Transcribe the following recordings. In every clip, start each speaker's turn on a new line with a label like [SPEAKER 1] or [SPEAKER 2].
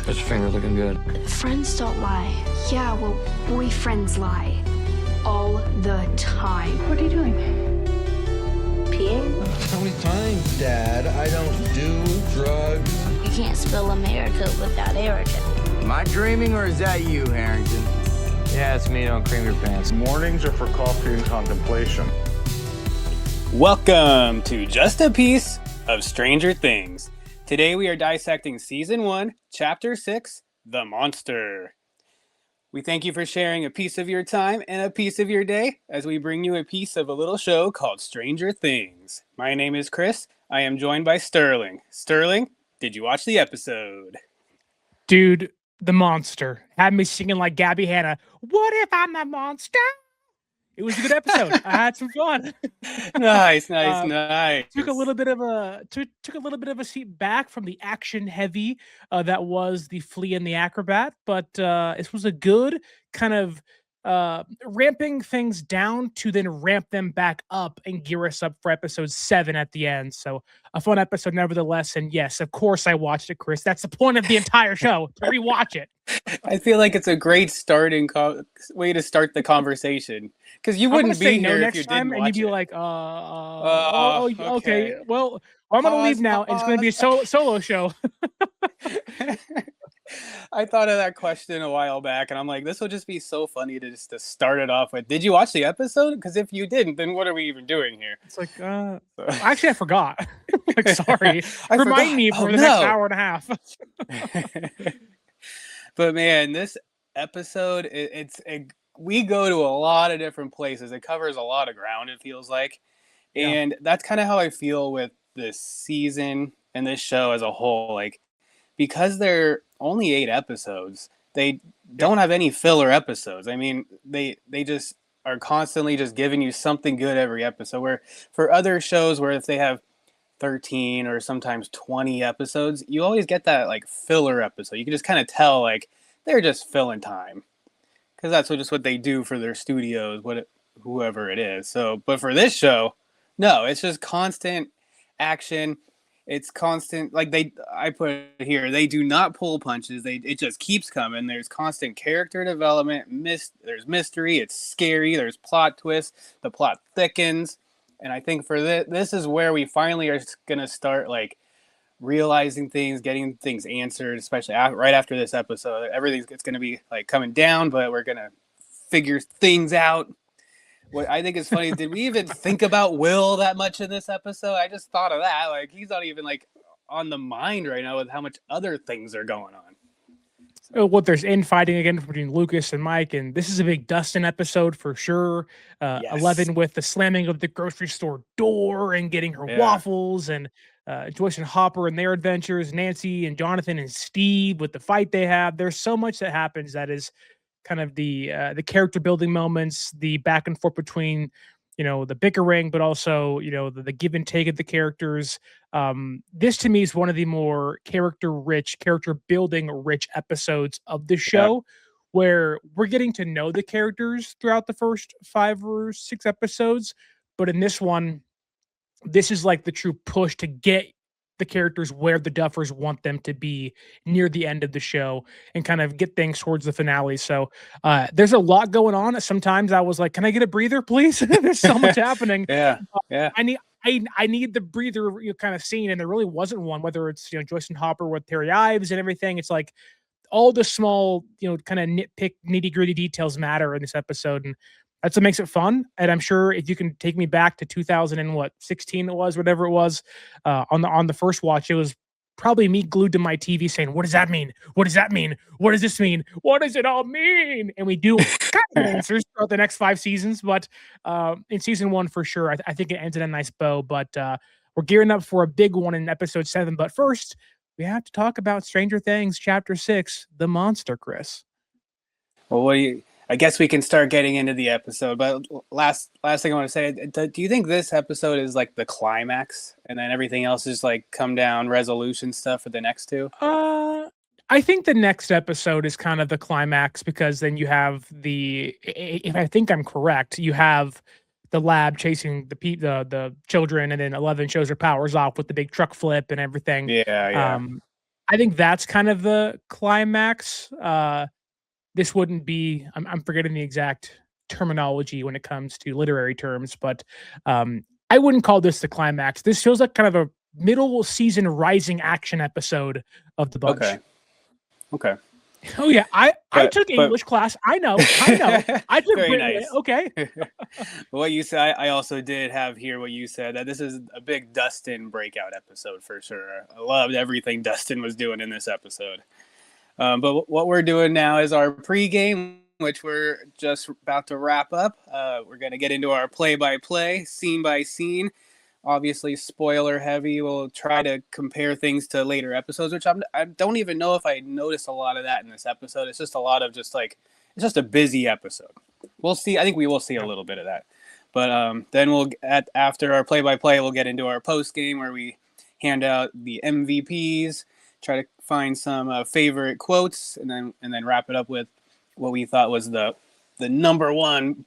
[SPEAKER 1] How's your finger looking good?
[SPEAKER 2] Friends don't lie. Yeah, well, boyfriends lie. All the time.
[SPEAKER 3] What are you doing?
[SPEAKER 2] Peeing?
[SPEAKER 4] How many times, Dad? I don't do drugs.
[SPEAKER 5] You can't spell America without Erica.
[SPEAKER 6] Am I dreaming or is that you, Harrington?
[SPEAKER 1] Yeah, it's me. Don't cream your pants.
[SPEAKER 7] Mornings are for coffee and contemplation.
[SPEAKER 8] Welcome to Just a Piece of Stranger Things. Today we are dissecting Season 1, Chapter 6, The Monster. We thank you for sharing a piece of your time and a piece of your day as we bring you a piece of a little show called Stranger Things. My name is Chris. I am joined by Sterling. Sterling, did you watch the episode?
[SPEAKER 9] Dude, The Monster had me singing like Gabby Hanna. What if I'm the monster? It was a good episode. I had some fun.
[SPEAKER 8] Nice.
[SPEAKER 9] Took a little bit of a seat back from the action heavy that was the Flea and the Acrobat, but this was a good kind of ramping things down to then ramp them back up and gear us up for episode 7 at the end. So a fun episode nevertheless. And yes, of course I watched it, Chris. That's the point of the entire show, to rewatch it.
[SPEAKER 8] I feel like it's a great starting way to start the conversation because you wouldn't be here if you didn't watch it.
[SPEAKER 9] And you'd be like, okay. Well, I'm going to leave now. And it's going to be a solo show.
[SPEAKER 8] I thought of that question a while back, and I'm like, this will just be so funny to start it off with. Did you watch the episode? Because if you didn't, then what are we even doing here?
[SPEAKER 9] It's like, actually, I forgot. Like, sorry. Remind me for the next hour and a half.
[SPEAKER 8] But man, this episode, we go to a lot of different places. It covers a lot of ground, it feels like. And that's kind of how I feel with this season and this show as a whole. Like, because they're only 8 episodes, they don't have any filler episodes. I mean, they just are constantly just giving you something good every episode. Where for other shows where if they have 13 or sometimes 20 episodes, you always get that like filler episode. You can just kind of tell like they're just filling time because that's what they do for their studios, whoever it is. So, but for this show, no, it's just constant action. It's constant, like I put it here, they do not pull punches. It just keeps coming. There's constant character development. There's mystery. It's scary. There's plot twists. The plot thickens. And I think for this is where we finally are going to start like realizing things, getting things answered, especially right after this episode. It's going to be like coming down, but we're going to figure things out. What I think is funny, did we even think about Will that much in this episode? I just thought of that. Like, he's not even like on the mind right now with how much other things are going on.
[SPEAKER 9] What there's infighting again between Lucas and Mike, and this is a big Dustin episode for sure. Yes. 11 with the slamming of the grocery store door and getting her waffles, and Joyce and Hopper and their adventures, Nancy and Jonathan and Steve with the fight they have. There's so much that happens that is kind of the character building moments, the back and forth between, the bickering, but also, the give and take of the characters. This to me is one of the more character building rich episodes of the show, where we're getting to know the characters throughout the first 5 or 6 episodes. But in this one, this is like the true push to get the characters where the Duffers want them to be near the end of the show and kind of get things towards the finale. So there's a lot going on. Sometimes I was like, can I get a breather, please? There's so much happening.
[SPEAKER 8] Yeah.
[SPEAKER 9] I need the breather kind of scene, and there really wasn't one, whether it's, Joyce and Hopper with Terry Ives and everything. It's like all the small, kind of nitty gritty details matter in this episode. And that's what makes it fun. And I'm sure if you can take me back to 2016 it was, whatever it was, on the first watch, it was probably me glued to my TV saying, what does that mean? What does that mean? What does this mean? What does it all mean? And we do kind of answers throughout the next 5 seasons. But in season 1, for sure, I think it ends in a nice bow. But we're gearing up for a big one in episode 7. But first, we have to talk about Stranger Things, Chapter 6, The Monster, Chris.
[SPEAKER 8] Well, I guess we can start getting into the episode, but last thing I want to say, do you think this episode is like the climax and then everything else is like come down resolution stuff for the next 2?
[SPEAKER 9] I think the next episode is kind of the climax, because then you have if I think I'm correct, you have the lab chasing the children, and then 11 shows her powers off with the big truck flip and everything.
[SPEAKER 8] Yeah.
[SPEAKER 9] I think that's kind of the climax. This wouldn't be. I'm forgetting the exact terminology when it comes to literary terms, but I wouldn't call this the climax. This feels like kind of a middle season rising action episode of the bunch.
[SPEAKER 8] Okay.
[SPEAKER 9] Oh yeah, I took English class. I know. I took
[SPEAKER 8] Very
[SPEAKER 9] Britain.
[SPEAKER 8] nice.
[SPEAKER 9] Okay.
[SPEAKER 8] What you said, I also did have here what you said, that this is a big Dustin breakout episode for sure. I loved everything Dustin was doing in this episode. But what we're doing now is our pregame, which we're just about to wrap up. We're going to get into our play-by-play, scene by scene. Obviously, spoiler heavy. We'll try to compare things to later episodes, which I don't even know if I noticed a lot of that in this episode. It's just a lot of it's just a busy episode. We'll see. I think we will see a little bit of that. But then after our play-by-play, we'll get into our post-game where we hand out the MVPs, try to find some favorite quotes, and then wrap it up with what we thought was the number one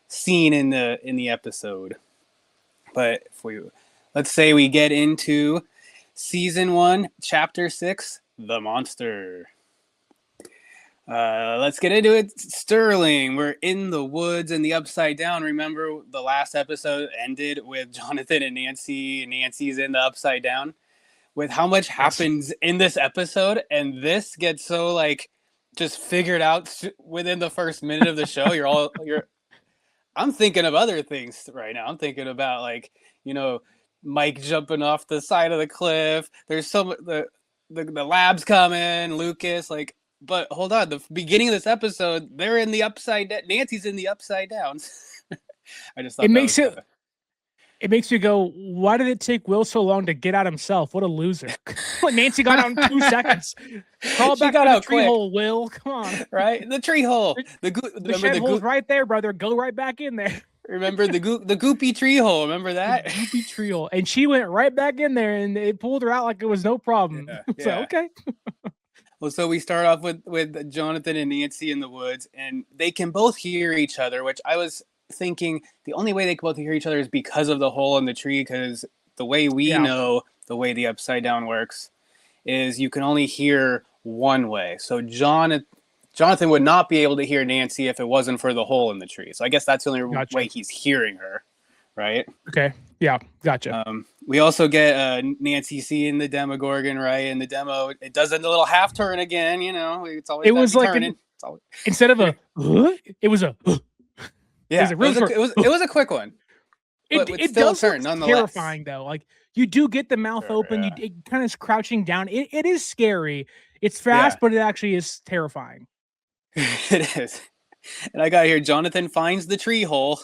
[SPEAKER 8] scene in the episode. But let's say we get into season 1, chapter 6, The Monster. Let's get into it. Sterling, we're in the woods in the Upside Down. Remember the last episode ended with Jonathan and Nancy. Nancy's in the Upside Down. With how much happens in this episode, and this gets so just figured out within the first minute of the show. I'm thinking of other things right now. I'm thinking about Mike jumping off the side of the cliff. There's the lab's coming, Lucas, but hold on, the beginning of this episode, they're in the Upside Down. Nancy's in the Upside Down. I just thought
[SPEAKER 9] it makes you go, why did it take Will so long to get out himself? What a loser. Nancy got out in 2 seconds. Crawl back out the tree hole, Will. Come on.
[SPEAKER 8] Right? The tree hole.
[SPEAKER 9] The shed hole's right there, brother. Go right back in there.
[SPEAKER 8] Remember the goopy tree hole. Remember that?
[SPEAKER 9] The goopy tree hole. And she went right back in there, and it pulled her out like it was no problem.
[SPEAKER 8] Yeah.
[SPEAKER 9] So, okay.
[SPEAKER 8] Well, so we start off with Jonathan and Nancy in the woods, and they can both hear each other, which I was thinking the only way they can both hear each other is because of the hole in the tree, because the way we know the way the Upside Down works is you can only hear one way. So Jonathan would not be able to hear Nancy if it wasn't for the hole in the tree. So I guess that's the only way he's hearing her, right?
[SPEAKER 9] Okay. Yeah, gotcha.
[SPEAKER 8] We also get Nancy seeing the Demogorgon, right? In the demo, it does a little half turn again, It's always turning.
[SPEAKER 9] Instead of a it was a
[SPEAKER 8] yeah, it was a quick one.
[SPEAKER 9] It
[SPEAKER 8] still
[SPEAKER 9] does
[SPEAKER 8] turn,
[SPEAKER 9] look
[SPEAKER 8] nonetheless.
[SPEAKER 9] Terrifying though. You do get the mouth open. It kind of is crouching down. It is scary. It's fast, but it actually is terrifying.
[SPEAKER 8] It is. And I got here. Jonathan finds the tree hole,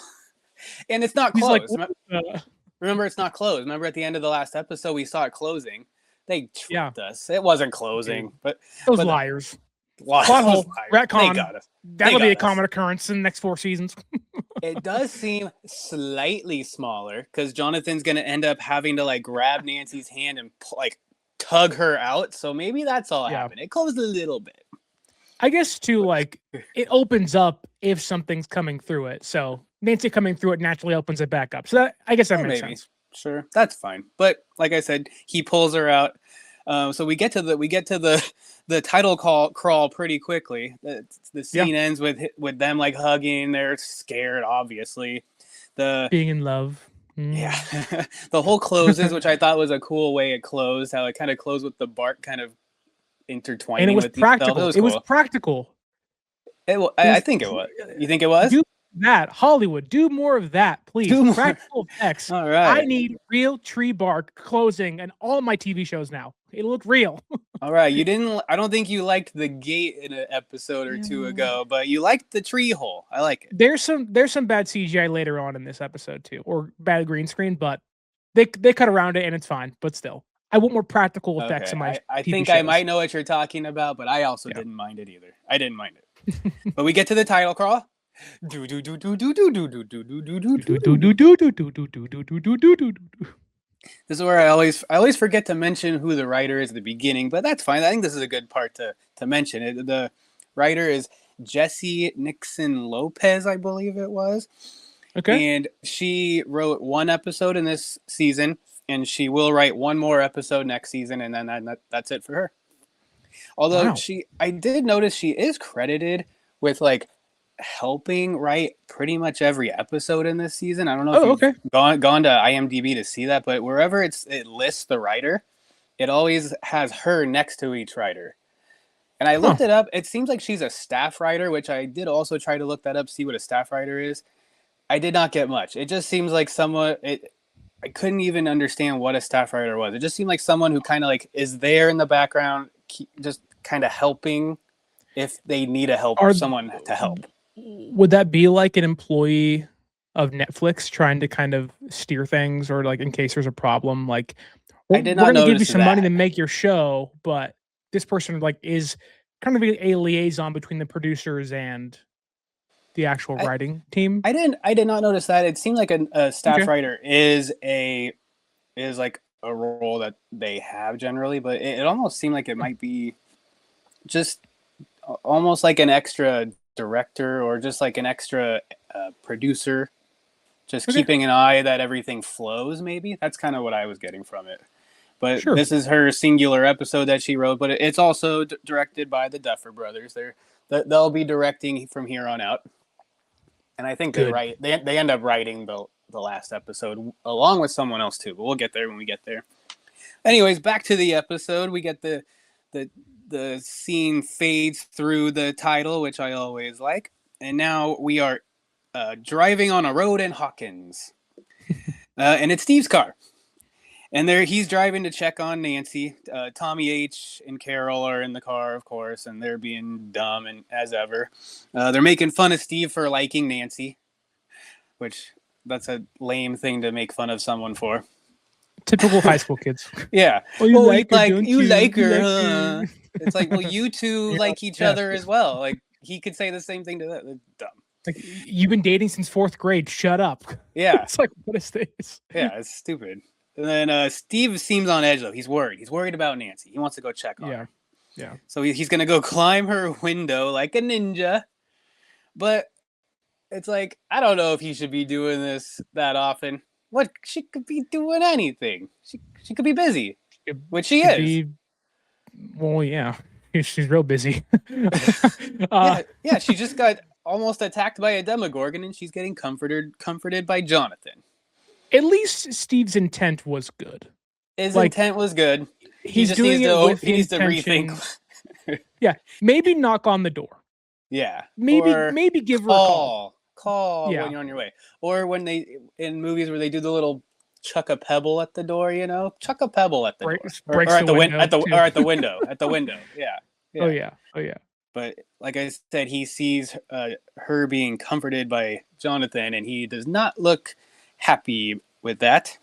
[SPEAKER 8] and it's not closed. Remember, it's not closed. Remember, at the end of the last episode, we saw it closing. They tricked us. It wasn't closing, but
[SPEAKER 9] liars. Plot hole, retcon.
[SPEAKER 8] They got us.
[SPEAKER 9] That'll be a common occurrence in the next 4 seasons.
[SPEAKER 8] It does seem slightly smaller because Jonathan's going to end up having to grab Nancy's hand and tug her out. So maybe that's all happened. It closed a little bit.
[SPEAKER 9] I guess too, it opens up if something's coming through it. So Nancy coming through it naturally opens it back up. So I guess that makes sense. Sure,
[SPEAKER 8] that's fine. But like I said, he pulls her out. So we get to the title crawl pretty quickly. The scene ends with them hugging. They're scared, obviously.
[SPEAKER 9] Being in love.
[SPEAKER 8] Yeah. The whole closes, which I thought was a cool way it closed. How it kind of closed with the bark kind of intertwining.
[SPEAKER 9] And it was
[SPEAKER 8] with
[SPEAKER 9] practical.
[SPEAKER 8] It
[SPEAKER 9] was practical.
[SPEAKER 8] I think it was. You think it was?
[SPEAKER 9] Do that. Hollywood, do more of that, please. Practical effects.
[SPEAKER 8] All right.
[SPEAKER 9] I need real tree bark closing and all my TV shows now. It looked real.
[SPEAKER 8] All right. I don't think you liked the gate in an episode or 2 ago, but you liked the tree hole. I like it.
[SPEAKER 9] There's some bad CGI later on in this episode too, or bad green screen, but they cut around it and it's fine. But still, I want more practical effects in my
[SPEAKER 8] I
[SPEAKER 9] TV
[SPEAKER 8] think
[SPEAKER 9] shows.
[SPEAKER 8] I might know what you're talking about, but I also didn't mind it either. I didn't mind it. But we get to the title crawl. This is where I always forget to mention who the writer is at the beginning, but that's fine. I think this is a good part to mention. The writer is Jesse Nixon Lopez, I believe it was.
[SPEAKER 9] Okay.
[SPEAKER 8] And she wrote 1 episode in this season, and she will write 1 more episode next season, and then that's it for her. Although
[SPEAKER 9] Wow.
[SPEAKER 8] I did notice she is credited with like helping write pretty much every episode in this season. I don't know if
[SPEAKER 9] Oh,
[SPEAKER 8] you've
[SPEAKER 9] okay.
[SPEAKER 8] gone to IMDb to see that, but wherever it lists the writer, it always has her next to each writer. And I looked it up. It seems like she's a staff writer, which I did also try to look that up, see what a staff writer is. I did not get much. It just seems like I couldn't even understand what a staff writer was. It just seemed like someone who kind of like is there in the background, just kind of helping if they need someone to help.
[SPEAKER 9] Would that be like an employee of Netflix trying to kind of steer things, or like in case there's a problem, like
[SPEAKER 8] I did
[SPEAKER 9] we're
[SPEAKER 8] not
[SPEAKER 9] going to give you
[SPEAKER 8] notice
[SPEAKER 9] some money to
[SPEAKER 8] that.
[SPEAKER 9] make your show, but this person like is kind of a liaison between the producers and the actual writing team?
[SPEAKER 8] I did not notice that. It seemed like a staff
[SPEAKER 9] Okay.
[SPEAKER 8] writer is like a role that they have generally, but it almost seemed like it might be just almost like an extra director or just like an extra producer, just keeping an eye that everything flows. Maybe that's kind of what I was getting from it. But this is her singular episode that she wrote, but it's also directed by the Duffer Brothers. They'll be directing from here on out. And I think they end up writing the last episode along with someone else too, but we'll get there when we get there. Anyways, back to the episode. We get the scene fades through the title, which I always like. And now we are driving on a road in Hawkins. And it's Steve's car. And he's driving to check on Nancy. Tommy H. and Carol are in the car, of course, and they're being dumb and as ever. They're making fun of Steve for liking Nancy, which that's a lame thing to make fun of someone for.
[SPEAKER 9] Typical high school kids.
[SPEAKER 8] Yeah.
[SPEAKER 9] Oh, you like
[SPEAKER 8] her,
[SPEAKER 9] her.
[SPEAKER 8] It's like, well, you two like each other as well. Like, he could say the same thing to that. That's dumb.
[SPEAKER 9] Like, you've been dating since 4th grade. Shut up.
[SPEAKER 8] Yeah.
[SPEAKER 9] It's like, what is this?
[SPEAKER 8] Yeah, it's stupid. And then Steve seems on edge, though. He's worried. He's worried about Nancy. He wants to go check on her.
[SPEAKER 9] Yeah.
[SPEAKER 8] So he's going to go climb her window like a ninja. But it's like, I don't know if he should be doing this that often. What? She could be doing anything. She could be busy, which she is.
[SPEAKER 9] Well, yeah. She's real busy.
[SPEAKER 8] Yeah, she just got almost attacked by a Demogorgon, and she's getting comforted by Jonathan.
[SPEAKER 9] At least Steve's intent was good.
[SPEAKER 8] His intent was good. He needs to rethink.
[SPEAKER 9] Yeah, maybe knock on the door.
[SPEAKER 8] Yeah,
[SPEAKER 9] maybe give her a call.
[SPEAKER 8] Call when you're on your way, or when they in movies where they do the little chuck a pebble at the door. Chuck a pebble at the door, or at the window, at the window. Yeah.
[SPEAKER 9] Oh yeah.
[SPEAKER 8] But like I said, he sees her being comforted by Jonathan, and he does not look happy with that.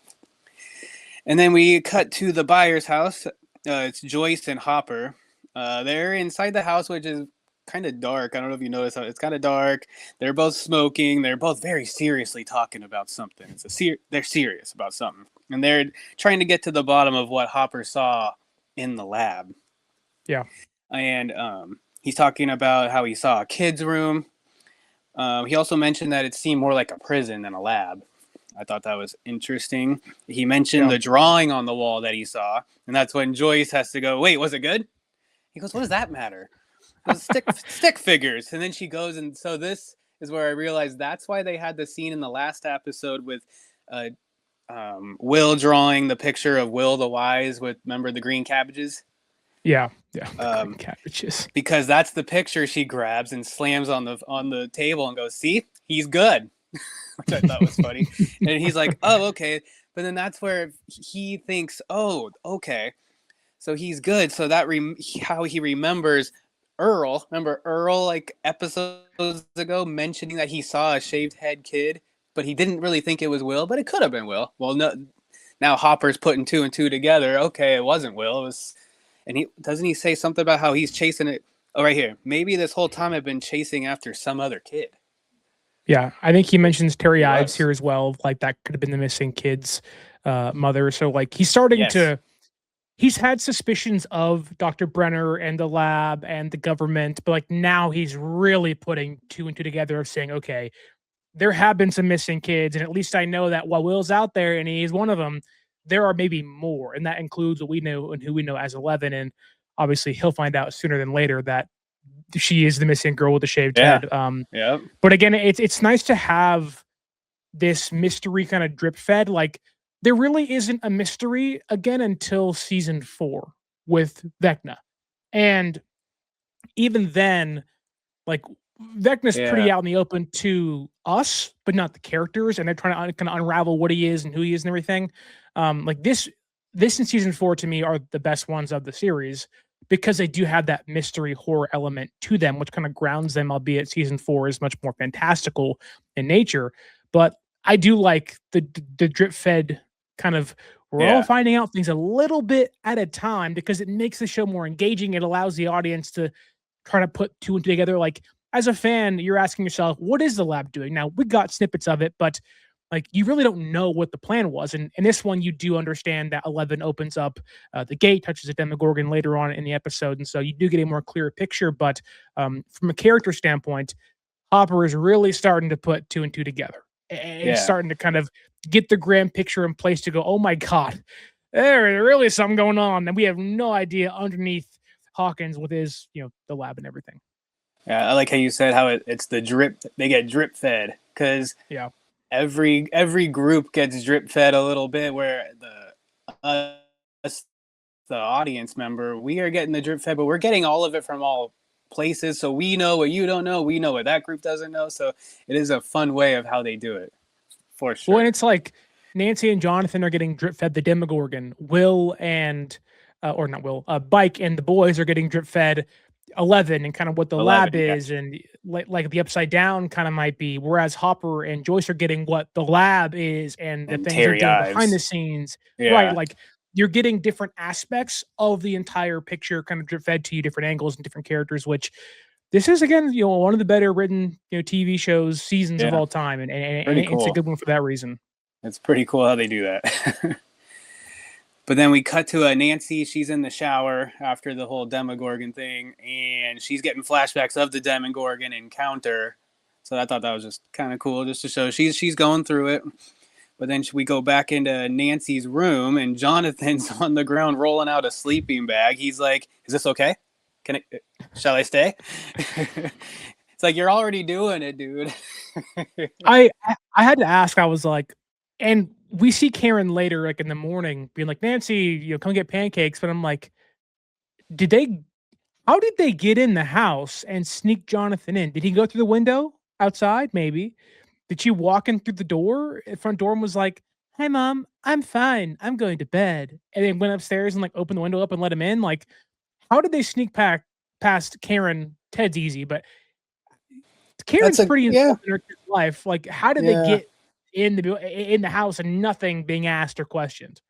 [SPEAKER 8] And then we cut to the buyer's house. It's Joyce and Hopper. They're inside the house, which is kind of dark. I don't know if you noticed. It's kind of dark. They're both smoking. They're both very seriously talking about something. They're serious about something. And they're trying to get to the bottom of what Hopper saw in the lab.
[SPEAKER 9] Yeah.
[SPEAKER 8] And he's talking about how he saw a kid's room. He also mentioned that it seemed more like a prison than a lab. I thought that was interesting. He mentioned the drawing on the wall that he saw, and that's when Joyce has to go, wait, was it good? He goes, what does that matter? Stick figures. And then she goes, and so this is where I realized that's why they had the scene in the last episode with Will drawing the picture of Will the Wise with, remember, the green cabbages?
[SPEAKER 9] Yeah. Green cabbages.
[SPEAKER 8] Because that's the picture she grabs and slams on the table and goes, see, he's good. Which I thought was funny. And he's like, oh, okay. But then that's where he thinks, oh, okay. So he's good. So that how he remembers Earl. Remember Earl, like episodes ago, mentioning that he saw a shaved head kid, but he didn't really think it was Will, but it could have been Will. Well, no. Now Hopper's putting 2 and 2 together. Okay, it wasn't Will. It was, and doesn't he say something about how he's chasing it? Oh, right here. Maybe this whole time I've been chasing after some other kid.
[SPEAKER 9] Yeah, I think he mentions Terry Ives here as well. Like that could have been the missing kid's mother. So like he's starting to. He's had suspicions of Dr. Brenner and the lab and the government, but like now he's really putting 2 and 2 together of saying, okay, there have been some missing kids, and at least I know that while Will's out there and he's one of them, there are maybe more, and that includes what we know and who we know as 11. And obviously he'll find out sooner than later that she is the missing girl with the shaved
[SPEAKER 8] Yeah.
[SPEAKER 9] head.
[SPEAKER 8] Yep.
[SPEAKER 9] But again, it's nice to have this mystery kind of drip fed. Like there really isn't a mystery again until season 4 with Vecna. And even then, like Vecna's pretty out in the open to us, but not the characters, and they're trying to kind of unravel what he is and who he is and everything. Like this in season 4 to me are the best ones of the series because they do have that mystery horror element to them, which kind of grounds them, albeit season 4 is much more fantastical in nature. But I do like the drip fed kind of, we're all finding out things a little bit at a time because it makes the show more engaging. It allows the audience to try to put 2 and 2 together. Like as a fan, you're asking yourself, what is the lab doing? Now we got snippets of it, but like you really don't know what the plan was. And in this one, you do understand that 11 opens up the gate, touches a Demogorgon later on in the episode. And so you do get a more clear picture. But from a character standpoint, Hopper is really starting to put 2 and 2 together and starting to kind of get the grand picture in place to go, oh my God, there really is something going on. And we have no idea underneath Hawkins with his, the lab and everything.
[SPEAKER 8] Yeah, I like how you said how it's the drip. They get drip fed because every group gets drip fed a little bit. Where the audience member, we are getting the drip fed, but we're getting all of it from all places. So we know what you don't know. We know what that group doesn't know. So it is a fun way of how they do it, for sure.
[SPEAKER 9] Well, and it's like Nancy and Jonathan are getting drip fed the Demogorgon. Will and or not Will, Bike and the boys are getting drip fed 11 and kind of what the lab is, and like the upside down kind of might be, whereas Hopper and Joyce are getting what the lab is and the things they're doing behind the scenes. Right, like you're getting different aspects of the entire picture kind of drip fed to you, different angles and different characters, which this is again, one of the better written, TV shows seasons of all time, and it's a good one for that reason.
[SPEAKER 8] It's pretty cool how they do that. But then we cut to Nancy. She's in the shower after the whole Demogorgon thing, and she's getting flashbacks of the Demogorgon encounter. So I thought that was just kind of cool, just to show she's going through it. But then we go back into Nancy's room, and Jonathan's on the ground rolling out a sleeping bag. He's like, "Is this okay? Shall I stay?" It's like, you're already doing it, dude.
[SPEAKER 9] I had to ask. I was like, and we see Karen later, like in the morning, being like, Nancy, come get pancakes. But I'm like, how did they get in the house and sneak Jonathan in? Did he go through the window outside? Maybe. Did she walk in through the door, front door, and was like, "Hi, Mom, I'm fine. I'm going to bed." And then went upstairs and like opened the window up and let him in? Like, how did they sneak past Karen? Ted's easy, but Karen's pretty involved in her kid's life. Like, how did they get in the house and nothing being asked or questioned?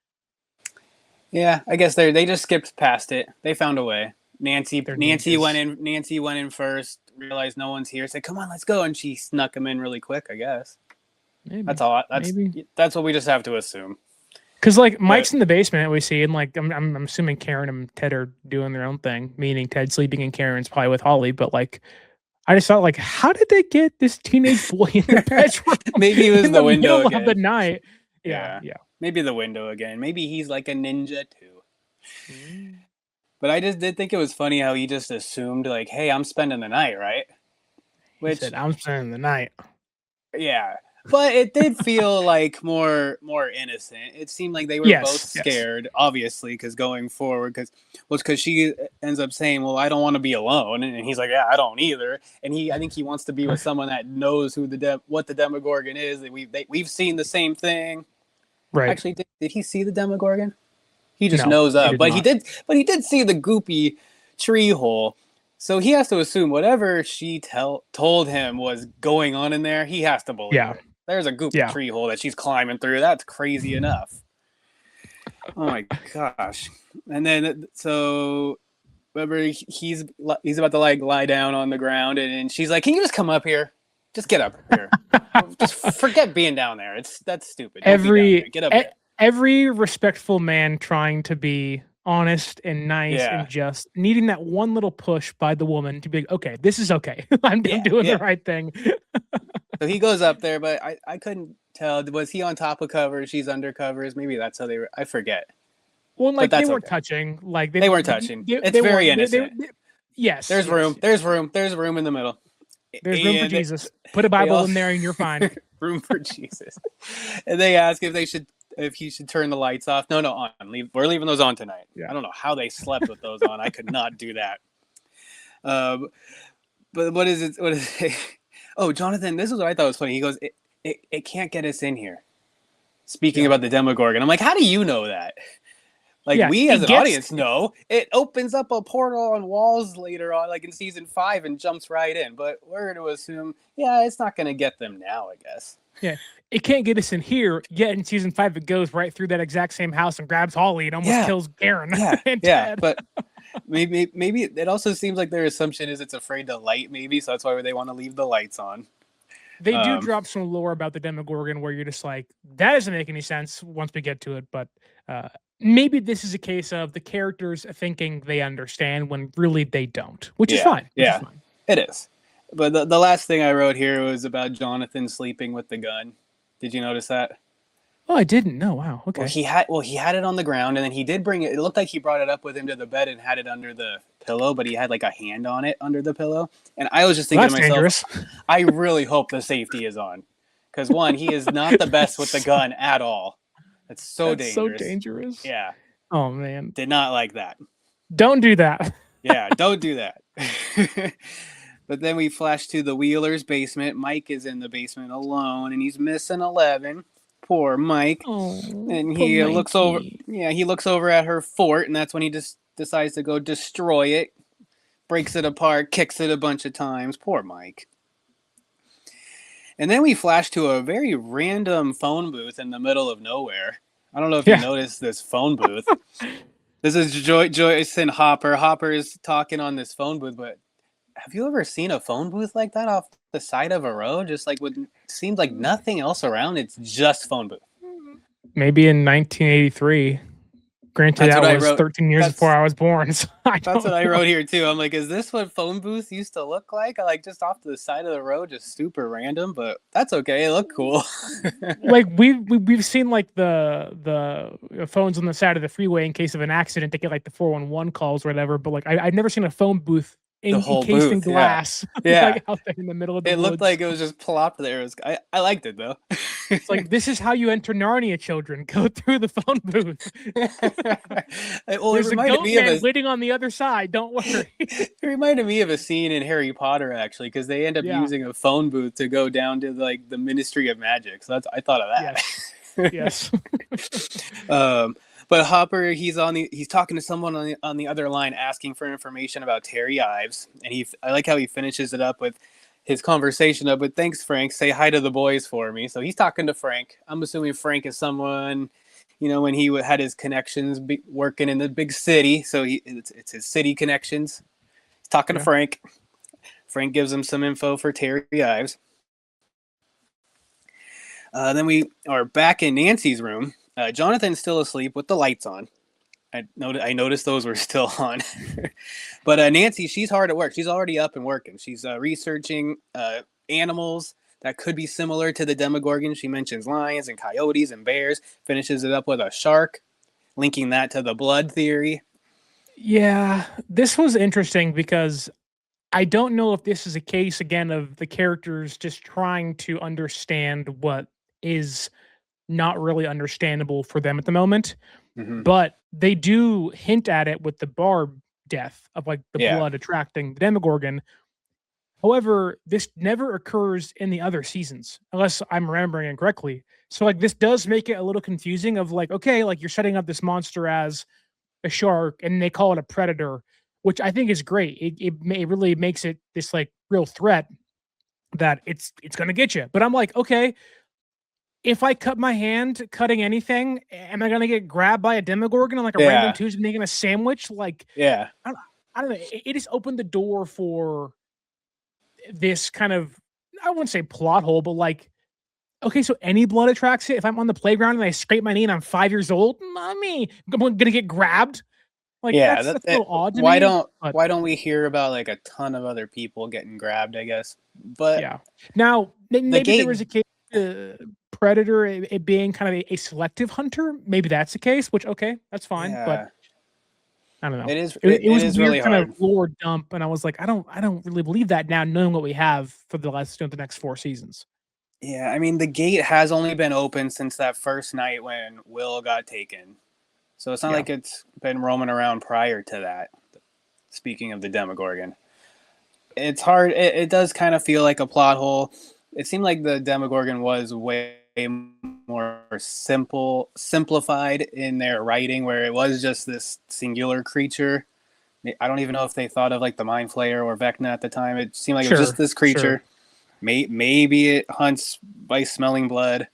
[SPEAKER 8] Yeah, I guess they just skipped past it. They found a way. Nancy went in first, realized no one's here, said, "Come on, let's go," and she snuck him in really quick, I guess.
[SPEAKER 9] Maybe.
[SPEAKER 8] That's all. That's what we just have to assume.
[SPEAKER 9] Because like Mike's in the basement, we see, and like I'm assuming Karen and Ted are doing their own thing, meaning Ted sleeping and Karen's probably with Holly. But like, I just thought, like, how did they get this teenage boy in the bedroom?
[SPEAKER 8] Maybe it was the window
[SPEAKER 9] middle
[SPEAKER 8] again.
[SPEAKER 9] of the night. Yeah.
[SPEAKER 8] Maybe the window again. Maybe he's like a ninja too. But I just did think it was funny how he just assumed, like, "Hey, I'm spending the night, right?"
[SPEAKER 9] Which he said, "I'm spending the night."
[SPEAKER 8] Yeah, but it did feel like more innocent. It seemed like they were both scared, obviously, because going forward, because she ends up saying, "Well, I don't want to be alone," and he's like, "Yeah, I don't either." And I think he wants to be with someone that knows who what the Demogorgon is. And we've seen the same thing.
[SPEAKER 9] Right?
[SPEAKER 8] Actually, did he see the Demogorgon? He just knows up, but he did see the goopy tree hole. So he has to assume whatever she told him was going on in there, he has to believe it. There's a goopy tree hole that she's climbing through. That's crazy enough. Oh my gosh. And then so remember he's about to like lie down on the ground, and she's like, "Can you just come up here? Just get up here. Just forget being down there. That's stupid. Get up there."
[SPEAKER 9] Every respectful man trying to be honest and nice and just needing that one little push by the woman to be like, "Okay, this is okay. I'm doing the right thing."
[SPEAKER 8] So he goes up there, but I couldn't tell. Was he on top of covers? She's under covers. Maybe that's how they were. I forget.
[SPEAKER 9] Well, like they weren't
[SPEAKER 8] okay.
[SPEAKER 9] touching. Like
[SPEAKER 8] they weren't touching. It's very innocent.
[SPEAKER 9] Yes.
[SPEAKER 8] There's room. There's room. There's room in the middle.
[SPEAKER 9] There's room for Jesus. Put a Bible in there and you're fine.
[SPEAKER 8] Room for Jesus. And they ask if he should turn the lights off. No, on. We're leaving those on tonight. Yeah. I don't know how they slept with those on. I could not do that. But what is it? What is it? Oh, Jonathan, this is what I thought was funny. He goes, it can't get us in here. Speaking about the Demogorgon. I'm like, how do you know that? Like, we as an audience know it opens up a portal on walls later on, like in season 5, and jumps right in. But we're to assume, it's not going to get them now, I guess.
[SPEAKER 9] Yeah, it can't get us in here. Yet in season 5, it goes right through that exact same house and grabs Holly and almost kills Garen.
[SPEAKER 8] Yeah, but maybe it also seems like their assumption is it's afraid to light, maybe, so that's why they want to leave the lights on.
[SPEAKER 9] They do drop some lore about the Demogorgon where you're just like, that doesn't make any sense once we get to it, but maybe this is a case of the characters thinking they understand when really they don't, which is fine.
[SPEAKER 8] It is. But the last thing I wrote here was about Jonathan sleeping with the gun. Did you notice that?
[SPEAKER 9] Oh, I didn't know. Wow. Okay.
[SPEAKER 8] Well, he had it on the ground, and then he did bring it. It looked like he brought it up with him to the bed and had it under the pillow, but he had like a hand on it under the pillow. And I was just thinking to myself, dangerous. I really hope the safety is on, because one, he is not the best with the gun at all. That's so dangerous. Yeah.
[SPEAKER 9] Oh man.
[SPEAKER 8] Did not like that.
[SPEAKER 9] Don't do that.
[SPEAKER 8] Yeah, don't do that. But then we flash to the Wheelers' basement. Mike is in the basement alone, and he's missing 11. Poor Mike.
[SPEAKER 9] Oh,
[SPEAKER 8] and he looks over. Yeah, he looks over at her fort, and that's when he just decides to go destroy it. Breaks it apart, kicks it a bunch of times. Poor Mike. And then we flash to a very random phone booth in the middle of nowhere. I don't know if you noticed this phone booth. This is Joyce and Hopper. Hopper is talking on this phone booth, but have you ever seen a phone booth like that off the side of a road? Just like seems like nothing else around. It's just phone booth.
[SPEAKER 9] Maybe in 1983. Granted, that was 13 years before I was born. So that's
[SPEAKER 8] what I wrote here too. I'm like, is this what phone booths used to look like? Like just off to the side of the road, just super random. But that's okay. It looked cool.
[SPEAKER 9] Like we've seen like the phones on the side of the freeway in case of an accident to get like the 411 calls or whatever. But like I've never seen a phone booth encased in glass. Like out there in the middle of the woods.
[SPEAKER 8] Looked like it was just plopped there. I liked it though.
[SPEAKER 9] It's like, this is how you enter Narnia, children. Go through the phone booth.
[SPEAKER 8] Well,
[SPEAKER 9] there's a goat man waiting on the other side. Don't worry.
[SPEAKER 8] It reminded me of a scene in Harry Potter, actually, because they end up using a phone booth to go down to like the Ministry of Magic. So I thought of
[SPEAKER 9] that. Yes.
[SPEAKER 8] But Hopper, he's talking to someone on the other line, asking for information about Terry Ives, and I like how he finishes it up with his conversation up with, "Thanks, Frank. Say hi to the boys for me." So he's talking to Frank. I'm assuming Frank is someone, when he had his connections working in the big city. So it's his city connections. He's talking to Frank. Frank gives him some info for Terry Ives. Then we are back in Nancy's room. Jonathan's still asleep with the lights on. I noticed those were still on. But Nancy, she's hard at work. She's already up and working. She's researching animals that could be similar to the Demogorgon. She mentions lions and coyotes and bears, finishes it up with a shark, linking that to the blood theory.
[SPEAKER 9] Yeah, this was interesting because I don't know if this is a case, again, of the characters just trying to understand what is not really understandable for them at the moment. Mm-hmm. But they do hint at it with the Barb death of like the blood attracting the Demogorgon. However, this never occurs in the other seasons, unless I'm remembering it correctly. So like this does make it a little confusing of like, okay, like you're setting up this monster as a shark and they call it a predator, which I think is great. It really makes it this like real threat that it's going to get you. But I'm like, okay, if I cut my hand cutting anything, am I going to get grabbed by a Demogorgon on like a random Tuesday making a sandwich? Like, I don't know. It just opened the door for this kind of, I wouldn't say plot hole, but like, okay, so any blood attracts it. If I'm on the playground and I scrape my knee and I'm 5 years old, mommy, I'm going to get grabbed. Like, that's a little odd to me.
[SPEAKER 8] Why don't we hear about like a ton of other people getting grabbed, I guess? But
[SPEAKER 9] now maybe there was a case predator it being kind of a selective hunter, maybe that's the case. Which that's fine, but I don't know. It was
[SPEAKER 8] is
[SPEAKER 9] a weird
[SPEAKER 8] really
[SPEAKER 9] kind
[SPEAKER 8] hard.
[SPEAKER 9] of lore dump, and I was like, I don't really believe that now, knowing what we have for the next 4 seasons.
[SPEAKER 8] Yeah, I mean, the gate has only been open since that first night when Will got taken. So it's not like it's been roaming around prior to that. Speaking of the Demogorgon. It's hard. It does kind of feel like a plot hole. It seemed like the Demogorgon was way more simplified in their writing, where it was just this singular creature. I don't even know if they thought of like the Mind Flayer or Vecna at the time. It seemed like it was just this creature. Maybe it hunts by smelling blood.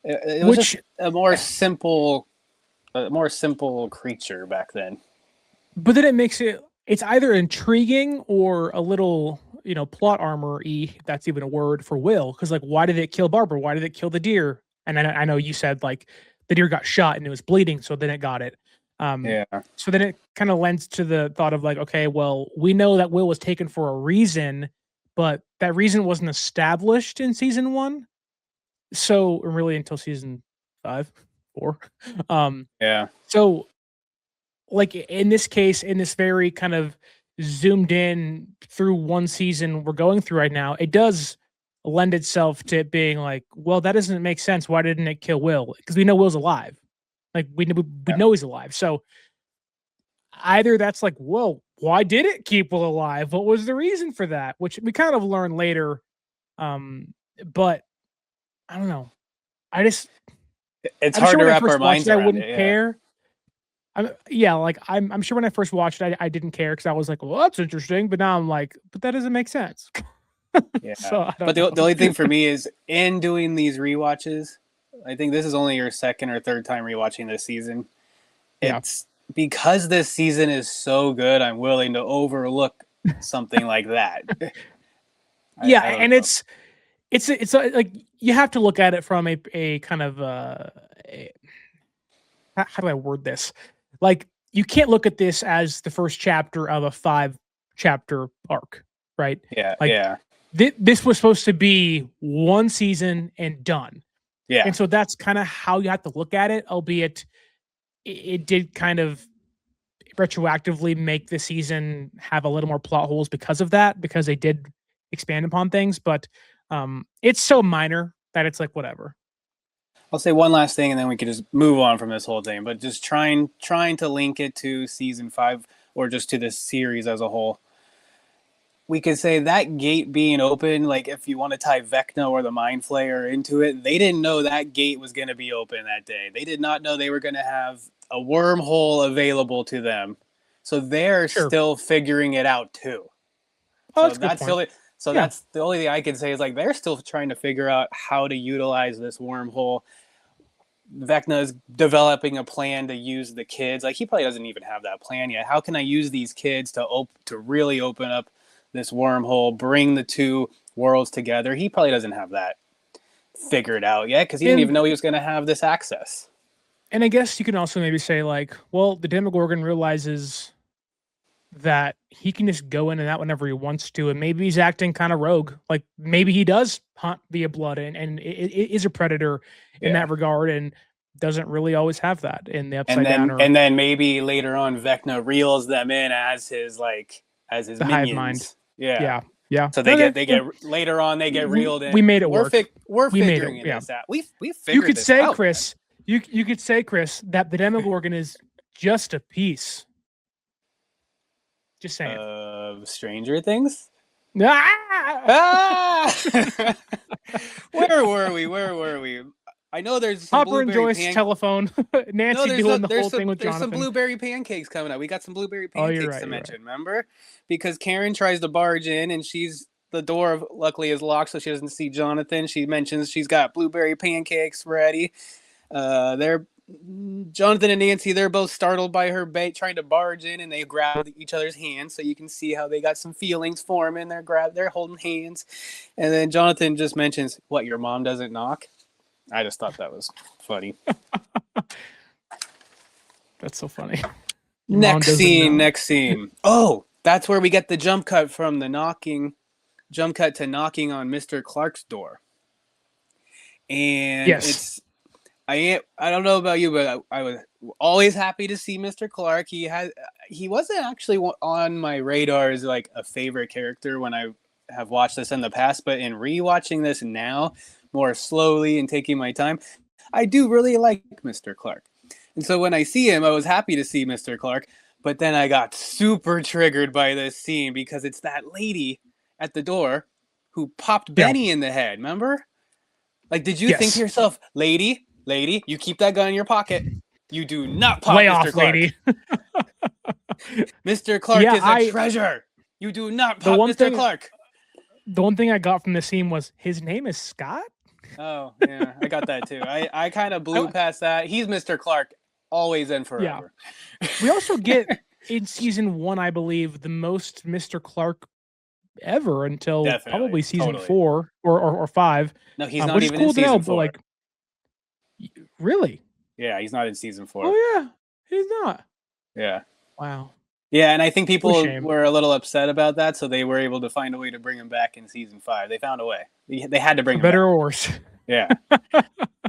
[SPEAKER 8] It was just a more simple creature back then.
[SPEAKER 9] But then it makes it's either intriguing or a little, plot armor-y, if that's even a word, for Will. Because, like, why did it kill Barbara? Why did it kill the deer? And I know you said, like, the deer got shot and it was bleeding, so then it got it. So then it kind of lends to the thought of, like, okay, well, we know that Will was taken for a reason, but that reason wasn't established in season 1. So, really until season 5, 4. So, like in this case, in this very kind of zoomed in through one season we're going through right now, it does lend itself to it being like, well, that doesn't make sense. Why didn't it kill Will? Because we know Will's alive. Like we know he's alive. So either that's like, whoa, why did it keep Will alive? What was the reason for that? Which we kind of learn later. But I don't know. It's
[SPEAKER 8] hard to wrap our minds around.
[SPEAKER 9] I wouldn't care. I'm sure when I first watched it, I didn't care because I was like, well, that's interesting. But now I'm like, but that doesn't make sense. So
[SPEAKER 8] but the only thing for me is in doing these rewatches, I think this is only your second or third time rewatching this season. It's because this season is so good, I'm willing to overlook something like that.
[SPEAKER 9] And it's like you have to look at it from a kind of how do I word this? Like you can't look at this as the first chapter of a 5-chapter arc, right? This was supposed to be one season and done. Yeah. And so that's kind of how you have to look at it, albeit it did kind of retroactively make the season have a little more plot holes because of that, because they did expand upon things. But it's so minor that it's like, whatever.
[SPEAKER 8] I'll say one last thing and then we can just move on from this whole thing, but just trying to link it to season 5 or just to this series as a whole. We could say that gate being open, like if you want to tie Vecna or the Mind Flayer into it, they didn't know that gate was going to be open that day. They did not know they were going to have a wormhole available to them. So they're still figuring it out too.
[SPEAKER 9] Oh, that's
[SPEAKER 8] the only thing I can say is like they're still trying to figure out how to utilize this wormhole. Vecna is developing a plan to use the kids. Like he probably doesn't even have that plan yet. How can I use these kids to really open up this wormhole, bring the two worlds together? He probably doesn't have that figured out yet because he didn't even know he was going to have this access.
[SPEAKER 9] And I guess you can also maybe say like, well, the Demogorgon realizes that he can just go in and out whenever he wants to, and maybe he's acting kind of rogue. Like maybe he does hunt via blood and it is a predator in that regard, and doesn't really always have that in the upside down.
[SPEAKER 8] And then maybe later on, Vecna reels them in as his minions.
[SPEAKER 9] Hive mind. Yeah.
[SPEAKER 8] So they get later on they get reeled in.
[SPEAKER 9] We made it work.
[SPEAKER 8] We're figuring this out. We figured
[SPEAKER 9] you could
[SPEAKER 8] this
[SPEAKER 9] say,
[SPEAKER 8] out,
[SPEAKER 9] Chris. You could say, Chris, that the Demogorgon is just a piece. Just saying.
[SPEAKER 8] Of Stranger Things?
[SPEAKER 9] Ah!
[SPEAKER 8] Where were we? I know there's some
[SPEAKER 9] Hopper and Joyce telephone. Nancy doing the whole thing with Jonathan.
[SPEAKER 8] There's some blueberry pancakes coming up. We got some blueberry pancakes to mention, remember? Because Karen tries to barge in and the door luckily is locked so she doesn't see Jonathan. She mentions she's got blueberry pancakes ready. Jonathan and Nancy, they're both startled by her bait trying to barge in, and they grab each other's hands, so you can see how they got some feelings forming. They're holding hands, and then Jonathan just mentions, "What, your mom doesn't knock?" I just thought that was funny.
[SPEAKER 9] That's so funny.
[SPEAKER 8] Next scene. Oh, that's where we get the jump cut from the knocking. Jump cut to knocking on Mr. Clark's door. And I don't know about you, but I was always happy to see Mr. Clark. He wasn't actually on my radar as like a favorite character when I have watched this in the past, but in rewatching this now, more slowly and taking my time, I do really like Mr. Clark. And so when I see him, I was happy to see Mr. Clark, but then I got super triggered by this scene because it's that lady at the door who popped Benny in the head. Remember? Like, did you think to yourself, lady, you keep that gun in your pocket. You do not pop Mr. Clark.
[SPEAKER 9] Lady.
[SPEAKER 8] Mr. Clark is a treasure. You do not pop Mr. Clark.
[SPEAKER 9] The one thing I got from the scene was his name is Scott.
[SPEAKER 8] Oh, yeah, I got that too. I kind of blew past that. He's Mr. Clark, always and forever.
[SPEAKER 9] Yeah. We also get in season 1, I believe, the most Mr. Clark ever until probably season 4 or 5.
[SPEAKER 8] No, he's not even in season 4.
[SPEAKER 9] Like, really?
[SPEAKER 8] Yeah, he's not in season 4.
[SPEAKER 9] Oh yeah, he's not.
[SPEAKER 8] Yeah.
[SPEAKER 9] Wow.
[SPEAKER 8] Yeah, and I think people were a little upset about that, so they were able to find a way to bring him back in season 5. They found a way. They had to bring him
[SPEAKER 9] better
[SPEAKER 8] back.
[SPEAKER 9] or worse.
[SPEAKER 8] Yeah.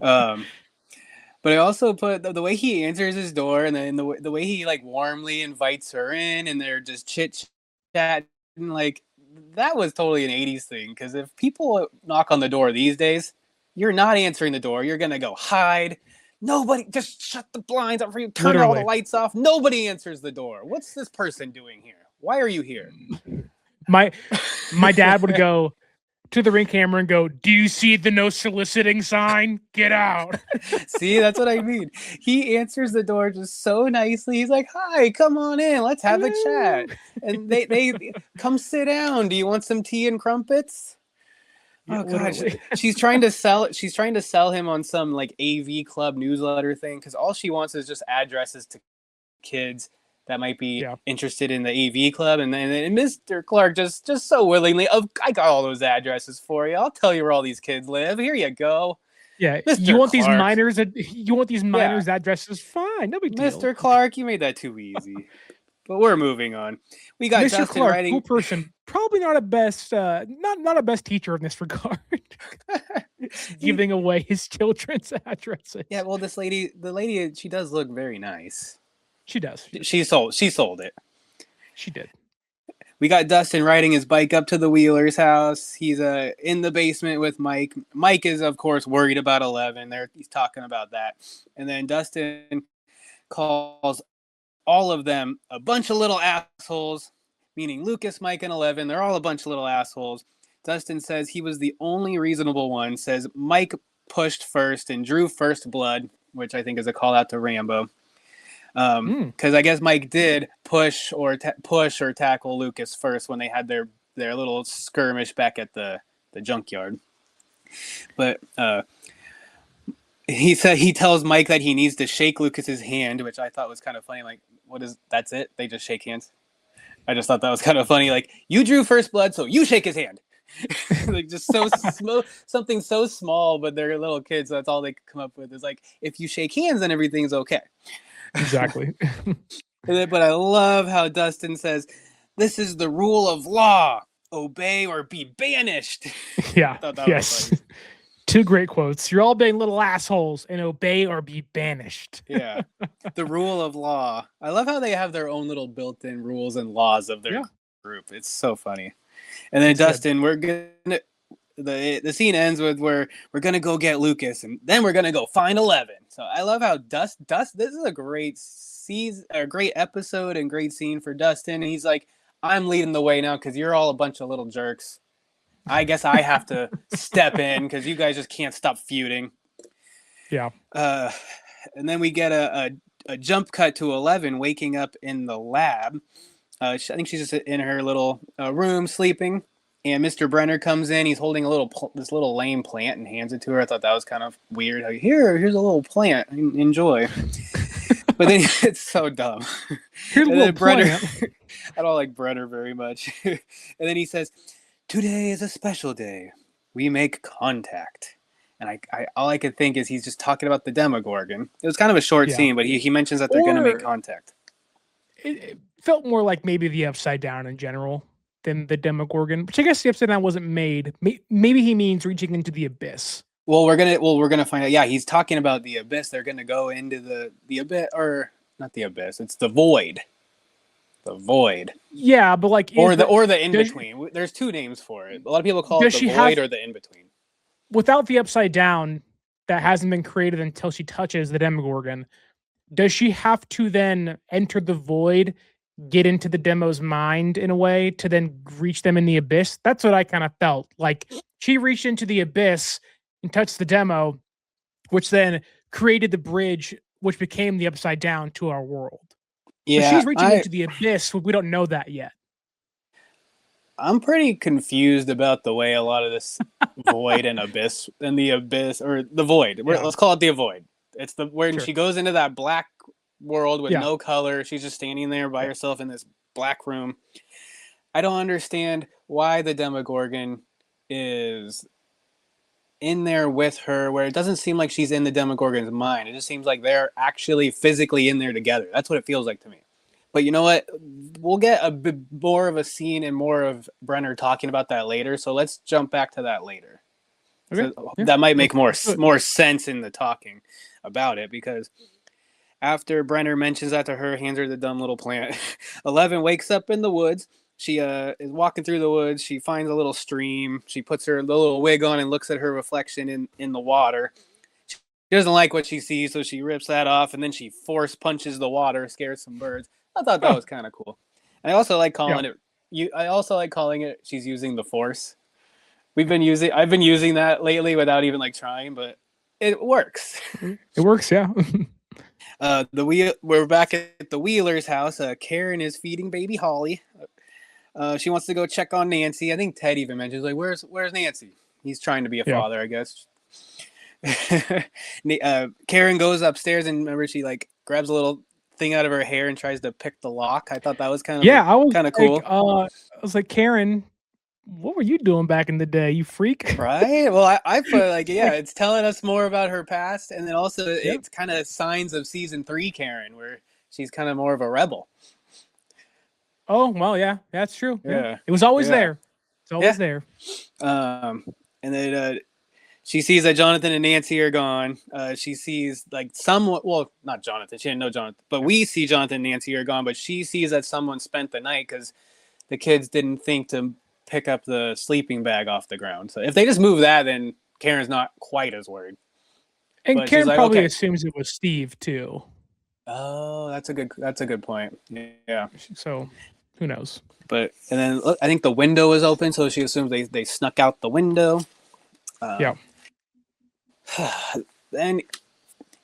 [SPEAKER 8] But I also put the way he answers his door, and then the way he like warmly invites her in, and they're just chit chat, like that was totally an 80s thing. Because if people knock on the door these days, you're not answering the door. You're gonna go hide. Nobody, just shut the blinds up for you. Turn all the lights off. Nobody answers the door. What's this person doing here? Why are you here?
[SPEAKER 9] My dad would go to the Ring camera and go, "Do you see the no soliciting sign? Get out."
[SPEAKER 8] See, that's what I mean. He answers the door just so nicely. He's like, "Hi, come on in. Let's have a chat." And they come sit down. Do you want some tea and crumpets? Oh gosh, she's trying to sell him on some like AV Club newsletter thing, because all she wants is just addresses to kids that might be interested in the AV Club, and Mr. Clark just so willingly, I got all those addresses for you. I'll tell you where all these kids live. Here you go.
[SPEAKER 9] Yeah, you want these minors? You want these minors' addresses? Fine, no big deal.
[SPEAKER 8] Mr. Clark, you made that too easy. But we're moving on. We got
[SPEAKER 9] Mr.
[SPEAKER 8] Dustin
[SPEAKER 9] Clark,
[SPEAKER 8] writing.
[SPEAKER 9] cool person, probably not a best, not a best teacher in this regard. Giving away his children's addresses.
[SPEAKER 8] Yeah, well, the lady, she does look very nice.
[SPEAKER 9] She does.
[SPEAKER 8] She sold it.
[SPEAKER 9] She did.
[SPEAKER 8] We got Dustin riding his bike up to the Wheeler's house. He's in the basement with Mike. Mike is, of course, worried about 11. He's talking about that. And then Dustin calls all of them a bunch of little assholes, meaning Lucas, Mike, and 11. They're all a bunch of little assholes. Dustin says he was the only reasonable one, says Mike pushed first and drew first blood, which I think is a call out to Rambo. Because I guess Mike did push or tackle Lucas first when they had their little skirmish back at the junkyard. But he tells Mike that he needs to shake Lucas's hand, which I thought was kind of funny. Like, that's it? They just shake hands? I just thought that was kind of funny. Like, you drew first blood, so you shake his hand. Like, just so something so small, but they're little kids, so that's all they could come up with. Is like, if you shake hands, then everything's okay.
[SPEAKER 9] Exactly.
[SPEAKER 8] But I love how Dustin says, "This is the rule of law. Obey or be banished."
[SPEAKER 9] Yeah. Yes. Two great quotes. You're all being little assholes, and obey or be banished.
[SPEAKER 8] Yeah. The rule of law. I love how they have their own little built-in rules and laws of their group. It's so funny. And then Dustin, we're gonna the scene ends with we're gonna go get Lucas, and then we're gonna go find 11. So I love how Dust. This is a great season, a great episode, and great scene for Dustin. And he's like, "I'm leading the way now because you're all a bunch of little jerks. I guess I have to step in because you guys just can't stop feuding."
[SPEAKER 9] Yeah.
[SPEAKER 8] And then we get a jump cut to 11 waking up in the lab. I think she's just in her little room sleeping. And Mr. Brenner comes in. He's holding this little lame plant and hands it to her. I thought that was kind of weird. Like, here's a little plant. Enjoy. But then it's so dumb.
[SPEAKER 9] Here's a little
[SPEAKER 8] Brenner,
[SPEAKER 9] plant.
[SPEAKER 8] I don't like Brenner very much. And then he says, "Today is a special day. We make contact." And I all I could think is he's just talking about the Demogorgon. It was kind of a short scene, but he mentions that they're going to make contact.
[SPEAKER 9] It felt more like maybe the Upside Down in general than the Demogorgon, which I guess the Upside Down wasn't made. Maybe he means reaching into the abyss.
[SPEAKER 8] Well, we're gonna find out. Yeah, he's talking about the abyss. They're gonna go into the abyss, or not the abyss. It's the void. The void.
[SPEAKER 9] Yeah, but like,
[SPEAKER 8] or the in between. There's two names for it. A lot of people call it the void or the in between.
[SPEAKER 9] Without the upside down that hasn't been created until she touches the Demogorgon, does she have to then enter the void, get into the demo's mind in a way to then reach them in the abyss? That's what I kind of felt like. She reached into the abyss and touched the demo, which then created the bridge, which became the upside down to our world.
[SPEAKER 8] Yeah,
[SPEAKER 9] so she's reaching into the abyss. We don't know that yet.
[SPEAKER 8] I'm pretty confused about the way a lot of this void and abyss and the abyss or the void. Let's call it the void. It's when she goes into that black world with no color. She's just standing there by herself in this black room. I don't understand why the Demogorgon is in there with her, where it doesn't seem like she's in the Demogorgon's mind. It just seems like they're actually physically in there together. That's what it feels like to me. But you know what? We'll get a bit more of a scene and more of Brenner talking about that later. So let's jump back to that later. Okay. So that might make more sense in the talking about it, because after Brenner mentions that to her, hands her the dumb little plant, 11 wakes up in the woods. She is walking through the woods. She finds a little stream. She puts her little wig on and looks at her reflection in the water. She doesn't like what she sees, so she rips that off, and then she force punches the water, scares some birds. I thought that was kind of cool. I also like calling it. I also like calling it. She's using the force. I've been using that lately without even like trying, but it works.
[SPEAKER 9] It works, yeah.
[SPEAKER 8] We're back at the Wheeler's house. Karen is feeding baby Holly. She wants to go check on Nancy. I think Ted even mentions like, "Where's Nancy?" He's trying to be a father, I guess. Karen goes upstairs and remember she like grabs a little thing out of her hair and tries to pick the lock. I thought that was kind of cool.
[SPEAKER 9] I was like, Karen, what were you doing back in the day, you freak?
[SPEAKER 8] Right. Well, I put like, it's telling us more about her past, and then also it's kind of signs of season 3 Karen, where she's kind of more of a rebel.
[SPEAKER 9] Oh well, yeah, that's true. Yeah, it was always there. It's always there.
[SPEAKER 8] And then she sees that Jonathan and Nancy are gone. She sees like not Jonathan. She didn't know Jonathan, but we see Jonathan and Nancy are gone. But she sees that someone spent the night because the kids didn't think to pick up the sleeping bag off the ground. So if they just move that, then Karen's not quite as worried.
[SPEAKER 9] And but Karen probably assumes it was Steve too.
[SPEAKER 8] Oh, that's a good point. Yeah.
[SPEAKER 9] So who knows?
[SPEAKER 8] But and then I think the window is open, so she assumes they snuck out the window. Then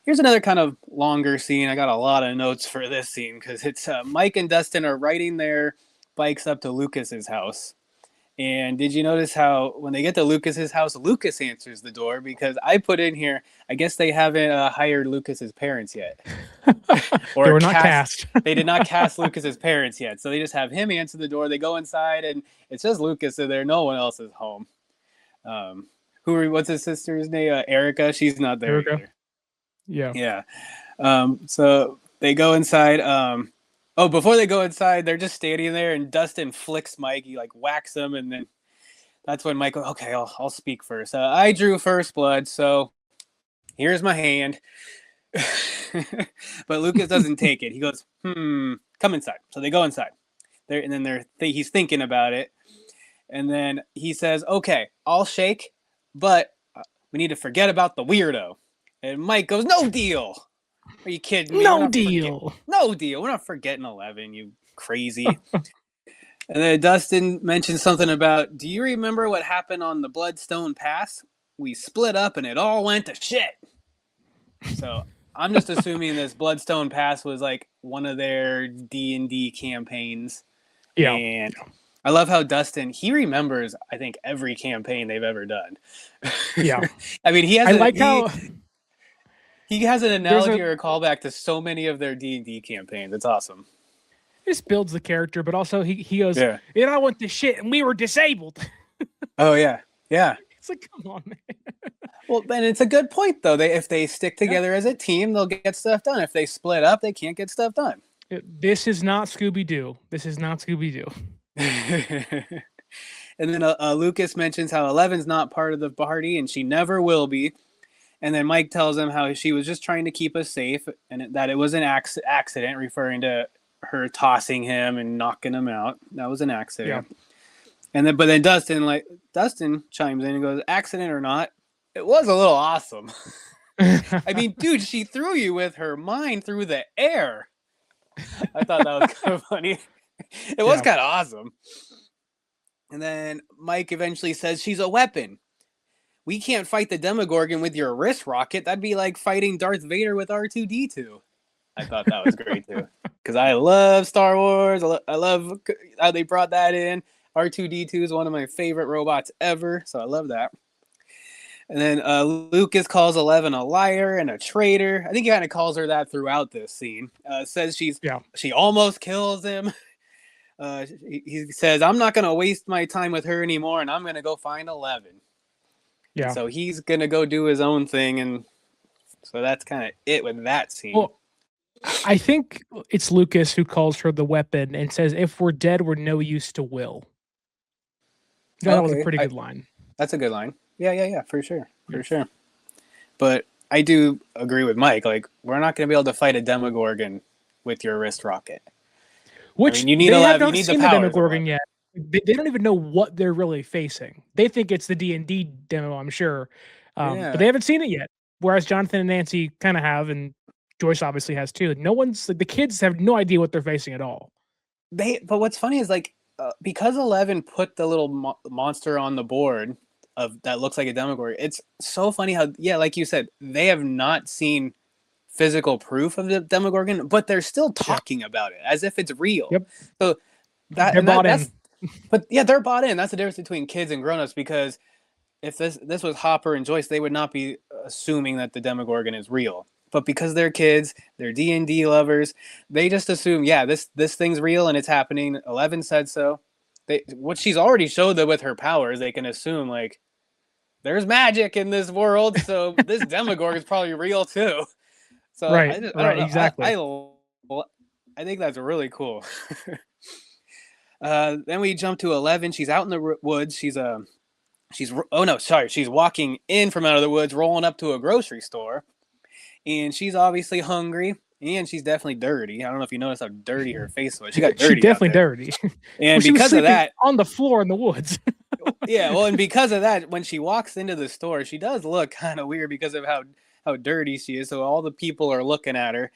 [SPEAKER 8] here's another kind of longer scene. I got a lot of notes for this scene because it's Mike and Dustin are riding their bikes up to Lucas's house. And did you notice how when they get to Lucas's house, Lucas answers the door? Because I put in here, I guess they haven't hired Lucas's parents yet.
[SPEAKER 9] Or they were not cast.
[SPEAKER 8] They did not cast Lucas's parents yet. So they just have him answer the door. They go inside and it's just Lucas in there. No one else is home. What's his sister's name? Erica. She's not there either.
[SPEAKER 9] Yeah.
[SPEAKER 8] So they go inside. Before they go inside, they're just standing there, and Dustin flicks Mike. He like whacks him, and then that's when Mike goes, "Okay, I'll speak first. I drew first blood, so here's my hand." But Lucas doesn't take it. He goes, "Come inside." So they go inside. He's thinking about it, and then he says, "Okay, I'll shake, but we need to forget about the weirdo." And Mike goes, "No deal. Are you kidding me?
[SPEAKER 9] No deal.
[SPEAKER 8] No deal. We're not forgetting 11, you crazy." And then Dustin mentioned something about, "Do you remember what happened on the Bloodstone Pass? We split up and it all went to shit." So I'm just assuming this Bloodstone Pass was like one of their D&D campaigns.
[SPEAKER 9] Yeah.
[SPEAKER 8] And I love how Dustin, he remembers, I think, every campaign they've ever done.
[SPEAKER 9] Yeah.
[SPEAKER 8] I mean, he has
[SPEAKER 9] how...
[SPEAKER 8] He has an analogy or a callback to so many of their D&D campaigns. It's awesome.
[SPEAKER 9] This builds the character, but also he goes, "And I went to shit, and we were disabled."
[SPEAKER 8] Oh yeah.
[SPEAKER 9] It's like, come on, man.
[SPEAKER 8] Well, then it's a good point though. If they stick together as a team, they'll get stuff done. If they split up, they can't get stuff done.
[SPEAKER 9] This is not Scooby-Doo.
[SPEAKER 8] And then Lucas mentions how 11's not part of the party and she never will be. And then Mike tells him how she was just trying to keep us safe and that it was an accident, referring to her tossing him and knocking him out. That was an accident. Yeah. And then, but then Dustin chimes in and goes, accident or not, it was a little awesome. I mean, dude, she threw you with her mind through the air. I thought that was kind of funny. It was kind of awesome. And then Mike eventually says she's a weapon. We can't fight the Demogorgon with your wrist rocket. That'd be like fighting Darth Vader with R2-D2. I thought that was great too. Because I love Star Wars. I love how they brought that in. R2-D2 is one of my favorite robots ever. So I love that. And then Lucas calls 11 a liar and a traitor. I think he kind of calls her that throughout this scene. Says she almost kills him. He says, I'm not going to waste my time with her anymore, and I'm going to go find 11. Yeah. So he's going to go do his own thing, and so that's kind of it with that scene.
[SPEAKER 9] Well, I think it's Lucas who calls her the weapon and says, if we're dead, we're no use to Will. That was a pretty good line.
[SPEAKER 8] That's a good line. Yeah, for sure. But I do agree with Mike. Like, we're not going to be able to fight a Demogorgon with your wrist rocket.
[SPEAKER 9] Which you need the Demogorgon yet. They don't even know what they're really facing. They think it's the D&D demo, I'm sure. But they haven't seen it yet. Whereas Jonathan and Nancy kind of have, and Joyce obviously has too. The kids have no idea what they're facing at all.
[SPEAKER 8] But what's funny is because 11 put the little monster on the board that looks like a Demogorgon. It's so funny how, like you said, they have not seen physical proof of the Demogorgon, but they're still talking about it as if it's real.
[SPEAKER 9] Yep.
[SPEAKER 8] So they're bought in. But yeah, they're bought in. That's the difference between kids and grown-ups, because if this was Hopper and Joyce, they would not be assuming that the Demogorgon is real. But because they're kids, they're D&D lovers, they just assume, this thing's real and it's happening. 11 said so. What she's already showed them with her powers, they can assume there's magic in this world, so this Demogorgon is probably real too. So
[SPEAKER 9] right, exactly.
[SPEAKER 8] I think that's really cool. Then we jump to 11. She's out in the woods. She's walking in from out of the woods, rolling up to a grocery store, and she's obviously hungry, and she's definitely dirty. I don't know if you noticed how dirty her face was. She got dirty.
[SPEAKER 9] She's definitely dirty.
[SPEAKER 8] And because of that,
[SPEAKER 9] on the floor in the woods.
[SPEAKER 8] Yeah, well, and because of that, when she walks into the store, she does look kind of weird because of how dirty she is. So all the people are looking at her.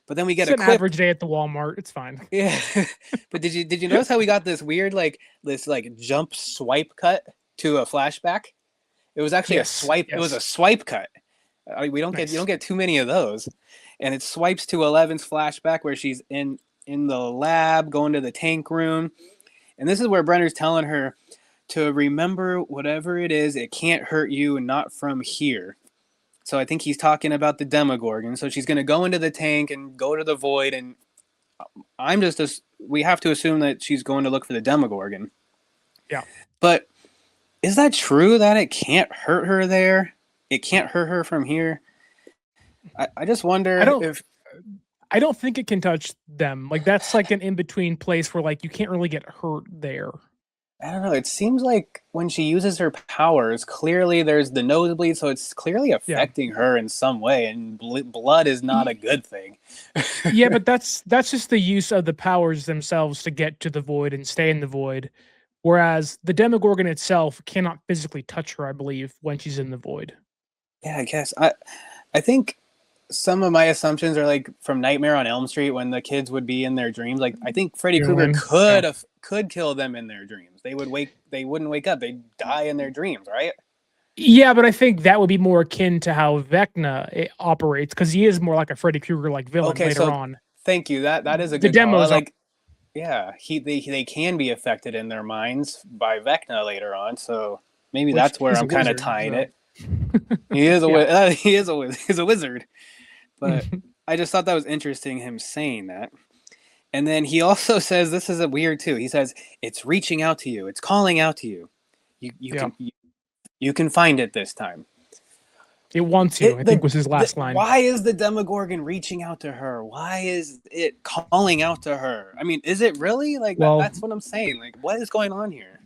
[SPEAKER 8] But then we get
[SPEAKER 9] an average day at the Walmart. It's fine.
[SPEAKER 8] Yeah. But did you notice how we got this weird jump swipe cut to a flashback? It was actually a swipe. Yes. It was a swipe cut. You don't get too many of those. And it swipes to 11's flashback where she's in the lab going to the tank room. And this is where Brenner's telling her to remember whatever it is, it can't hurt you and not from here. So I think he's talking about the Demogorgon. So she's going to go into the tank and go to the void. And we have to assume that she's going to look for the Demogorgon.
[SPEAKER 9] Yeah.
[SPEAKER 8] But is that true that it can't hurt her there? It can't hurt her from here? I just wonder
[SPEAKER 9] I don't think it can touch them. That's an in-between place where you can't really get hurt there.
[SPEAKER 8] I don't know. It seems like when she uses her powers, clearly there's the nosebleed, so it's clearly affecting her in some way, and blood is not a good thing.
[SPEAKER 9] Yeah, but that's just the use of the powers themselves to get to the void and stay in the void, whereas the Demogorgon itself cannot physically touch her, I believe, when she's in the void.
[SPEAKER 8] Yeah, I guess. I think some of my assumptions are from Nightmare on Elm Street when the kids would be in their dreams. I think Freddy Krueger could kill them in their dreams. They wouldn't wake up. They'd die in their dreams, right?
[SPEAKER 9] Yeah, but I think that would be more akin to how Vecna operates, because he is more like a Freddy Krueger villain later on.
[SPEAKER 8] Thank you. That is a good
[SPEAKER 9] demos.
[SPEAKER 8] They can be affected in their minds by Vecna later on. So maybe that's where I'm kind of tying it. He is a wizard. But I just thought that was interesting, him saying that. And then he also says, this is weird too. He says, it's reaching out to you. It's calling out to you. You can find it this time.
[SPEAKER 9] It wants you, I think was his last line.
[SPEAKER 8] Why is the Demogorgon reaching out to her? Why is it calling out to her? I mean, is it really? That's what I'm saying. What is going on here?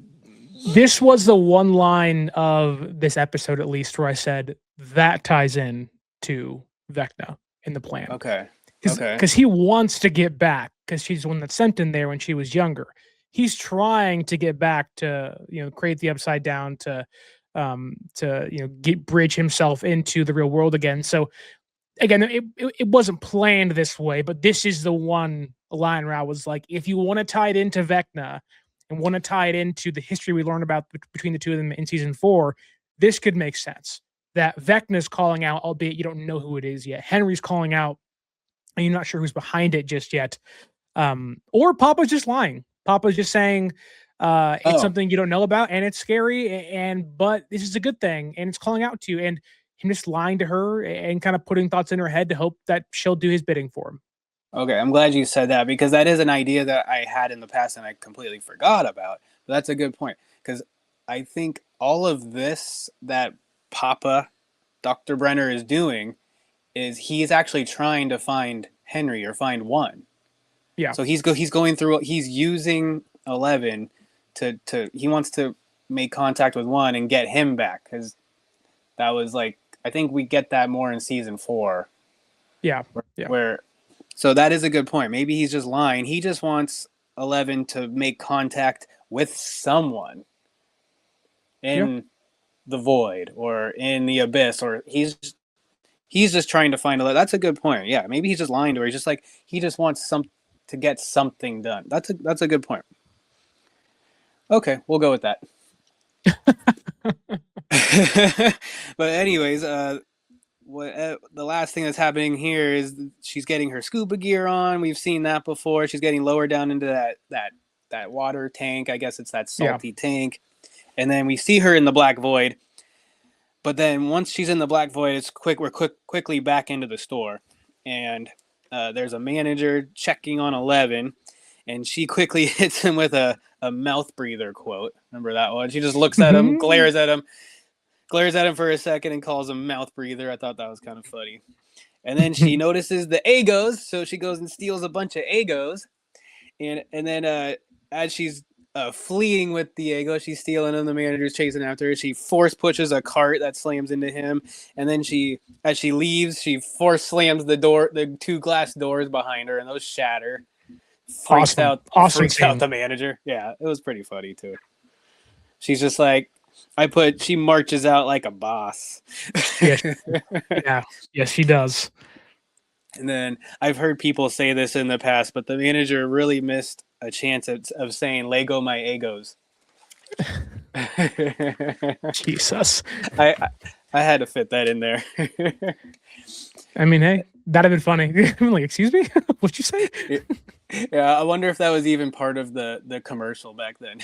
[SPEAKER 9] This was the one line of this episode, at least, where I said that ties in to Vecna in the plan.
[SPEAKER 8] Okay.
[SPEAKER 9] Because he wants to get back, because she's the one that sent him there when she was younger. He's trying to get back to, create the Upside Down to bridge himself into the real world again. So again, it wasn't planned this way, but this is the one line where I was like, if you want to tie it into Vecna and want to tie it into the history we learned about between the two of them in season 4, this could make sense. That Vecna's calling out, albeit you don't know who it is yet. Henry's calling out, and you're not sure who's behind it just yet. Or Papa's just lying. Papa's just saying it's something you don't know about, and it's scary, but this is a good thing, and it's calling out to you. And him just lying to her and kind of putting thoughts in her head to hope that she'll do his bidding for him. Okay,
[SPEAKER 8] I'm glad you said that, because that is an idea that I had in the past and I completely forgot about. But that's a good point, because I think all of this that Papa, Dr. Brenner, is doing is he's actually trying to find Henry or find one.
[SPEAKER 9] Yeah.
[SPEAKER 8] So he's going through, he's using 11 to he wants to make contact with one and get him back, because that was like, I think we get that more in season 4.
[SPEAKER 9] Yeah.
[SPEAKER 8] Where so that is a good point. Maybe he's just lying. He just wants 11 to make contact with someone in the void or in the abyss, or he's just trying to find 11. That's a good point. Yeah, maybe he's just lying to her. He's just like, he just wants to get something done. That's a good point. Okay, we'll go with that. But anyways, the last thing that's happening here is she's getting her scuba gear on. We've seen that before. She's getting lower down into that water tank. I guess it's that salty tank. And then we see her in the black void. But then once she's in the black void, we're quickly back into the store. And there's a manager checking on 11, and she quickly hits him with a mouth breather quote. Remember that one? She just looks at him, glares at him for a second, and calls him mouth breather. I thought that was kind of funny. And then she notices the Agos, so she goes and steals a bunch of Agos. And then as she's fleeing with the Agos, she's stealing them. The manager's chasing after her. She force pushes a cart that slams into him. And then as she leaves, she force slams the 2 glass doors behind her, and those shatter. Freaks out the manager. Yeah, it was pretty funny too. She's just like, she marches out like a boss.
[SPEAKER 9] Yes, she does.
[SPEAKER 8] And then I've heard people say this in the past, but the manager really missed a chance of saying Lego my Egos.
[SPEAKER 9] Jesus.
[SPEAKER 8] I had to fit that in there.
[SPEAKER 9] I mean, hey, that'd have been funny. I'm like, excuse me? What'd you say?
[SPEAKER 8] Yeah, I wonder if that was even part of the commercial back then.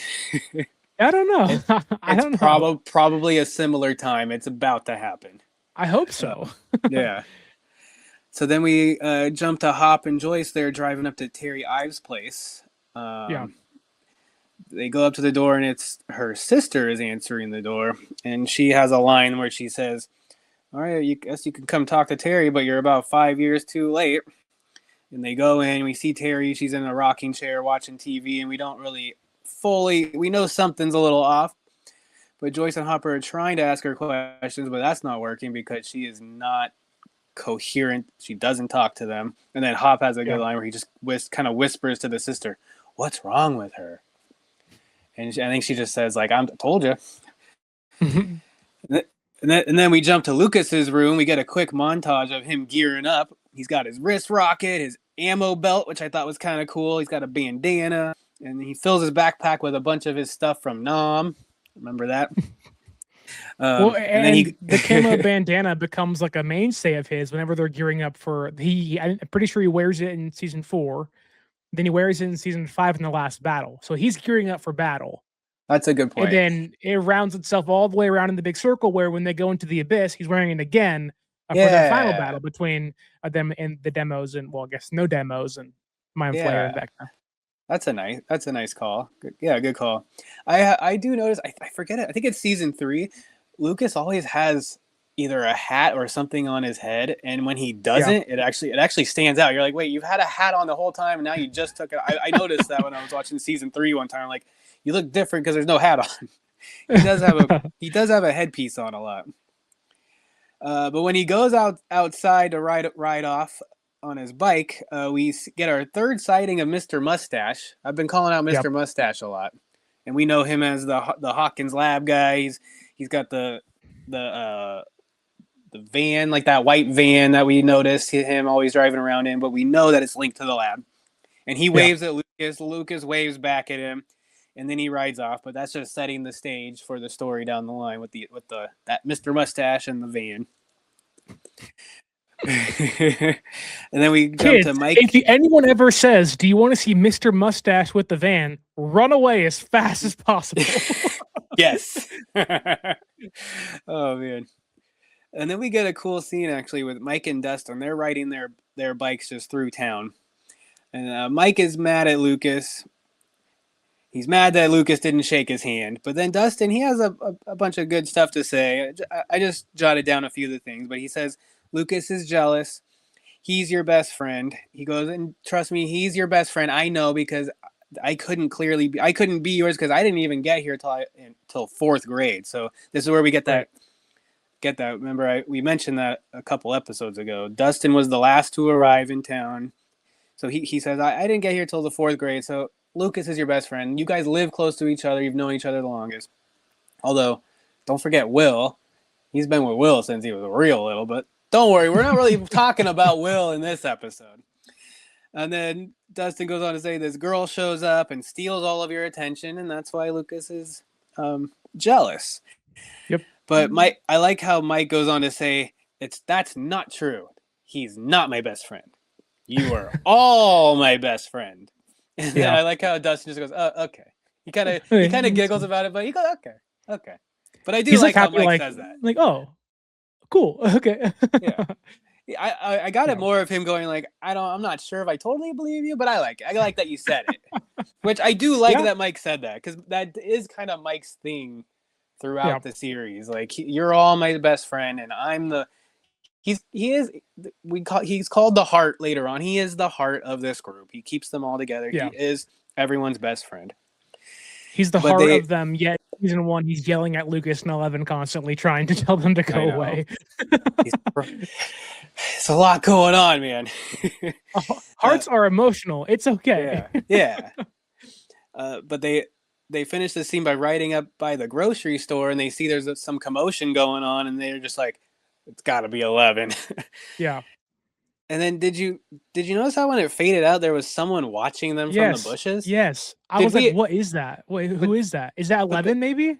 [SPEAKER 9] I don't know. I don't know.
[SPEAKER 8] Probably a similar time. It's about to happen.
[SPEAKER 9] I hope so.
[SPEAKER 8] Yeah. So then we jump to Hop and Joyce. They're driving up to Terry Ives' place. They go up to the door, and it's her sister is answering the door. And she has a line where she says, all right, I guess you can come talk to Terry, but you're about 5 years too late. And they go in, we see Terry, she's in a rocking chair watching TV, and we don't really we know something's a little off. But Joyce and Hopper are trying to ask her questions, but that's not working because she is not coherent. She doesn't talk to them. And then Hop has a good line where he just kind of whispers to the sister, what's wrong with her? And I think she just says, like, I told you. And then we jump to Lucas's room. We get a quick montage of him gearing up. He's got his wrist rocket, his ammo belt, which I thought was kind of cool. He's got a bandana, and he fills his backpack with a bunch of his stuff from Nam. Remember that?
[SPEAKER 9] And then the camo bandana becomes like a mainstay of his whenever they're gearing up for. I'm pretty sure he wears it in season 4. Then he wears it in season 5 in the last battle. So he's gearing up for battle.
[SPEAKER 8] That's a good point.
[SPEAKER 9] And then it rounds itself all the way around in the big circle where when they go into the abyss, he's wearing it again for the final battle between them and the demos, and well, I guess no demos and Mind Flayer and Vecna.
[SPEAKER 8] That's a nice call. Good call. I do notice, I forget it. I think it's season 3. Lucas always has either a hat or something on his head, and when he doesn't, it actually stands out. You're like, wait, you've had a hat on the whole time, and now you just took it. I noticed that when I was watching season 3 one time. I'm like, you look different because there's no hat on. He does have a headpiece on a lot. But when he goes outside to ride off on his bike, we get our third sighting of Mr. Mustache. I've been calling out Mr. Mustache a lot, and we know him as the Hawkins Lab guy. He's got the van, like that white van that we noticed him always driving around in, but we know that it's linked to the lab. And he waves at Lucas. Lucas waves back at him, and then he rides off. But that's just setting the stage for the story down the line with that Mr. Mustache and the van. And then we jump to Mike.
[SPEAKER 9] If anyone ever says, "Do you want to see Mr. Mustache with the van?" Run away as fast as possible.
[SPEAKER 8] Yes. Oh man. And then we get a cool scene actually with Mike and Dustin. They're riding their bikes just through town. And Mike is mad at Lucas. He's mad that Lucas didn't shake his hand. But then Dustin, he has a bunch of good stuff to say. I just jotted down a few of the things. But he says, Lucas is jealous. He's your best friend. He goes, and trust me, he's your best friend. I know, because I couldn't be yours because I didn't even get here till 4th grade. So this is where we get that. Remember, we mentioned that a couple episodes ago. Dustin was the last to arrive in town. So he says, I didn't get here till the 4th grade. So Lucas is your best friend. You guys live close to each other. You've known each other the longest. Although, don't forget Will. He's been with Will since he was real little. But don't worry, we're not really talking about Will in this episode. And then Dustin goes on to say this girl shows up and steals all of your attention. And that's why Lucas is jealous.
[SPEAKER 9] Yep.
[SPEAKER 8] But I like how Mike goes on to say, that's not true. He's not my best friend. You are all my best friend. And then I like how Dustin just goes, oh, okay. He kind of giggles about it, but he goes, okay. But I do like how Mike says that.
[SPEAKER 9] Like, oh, cool. Okay.
[SPEAKER 8] Yeah. I got it more of him going like, I'm not sure if I totally believe you, but I like that you said it. Which I do like that Mike said that, because that is kind of Mike's thing throughout the series. Like, you're all my best friend, and I'm he's called the heart later on. He is the heart of this group. He keeps them all together. He is everyone's best friend.
[SPEAKER 9] He's the heart of them, yet season 1 he's yelling at Lucas and 11 constantly, trying to tell them to go away.
[SPEAKER 8] It's a lot going on, man.
[SPEAKER 9] Hearts are emotional. It's okay.
[SPEAKER 8] Yeah. But they finish the scene by riding up by the grocery store, and they see there's some commotion going on, and they're just like, it's got to be 11.
[SPEAKER 9] Yeah.
[SPEAKER 8] And then did you notice how when it faded out, there was someone watching them from the bushes?
[SPEAKER 9] Yes. I was like, what is that? Wait, who is that? Is that 11 maybe?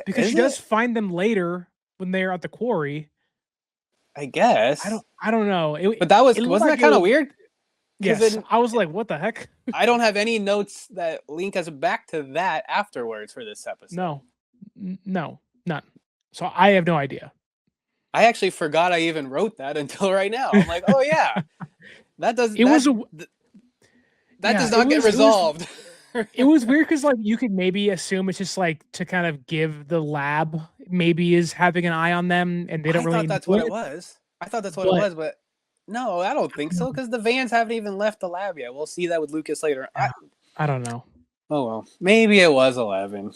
[SPEAKER 9] Because she does find them later when they're at the quarry.
[SPEAKER 8] I guess.
[SPEAKER 9] I don't know.
[SPEAKER 8] But wasn't that kind of weird?
[SPEAKER 9] Yes. I was like, what the heck?
[SPEAKER 8] I don't have any notes that link us back to that afterwards for this episode.
[SPEAKER 9] No, none. So I have no idea.
[SPEAKER 8] I actually forgot I even wrote that until right now. I'm like, oh yeah, that does. That does not get resolved.
[SPEAKER 9] It was weird because like you could maybe assume it's just like to kind of give the lab maybe is having an eye on them, and they don't really. I thought that's what it was. I thought that's what it was, but no, I don't think so, because the vans haven't even left the lab yet. We'll see that with Lucas later. I don't know.
[SPEAKER 8] Oh well, maybe it was 11.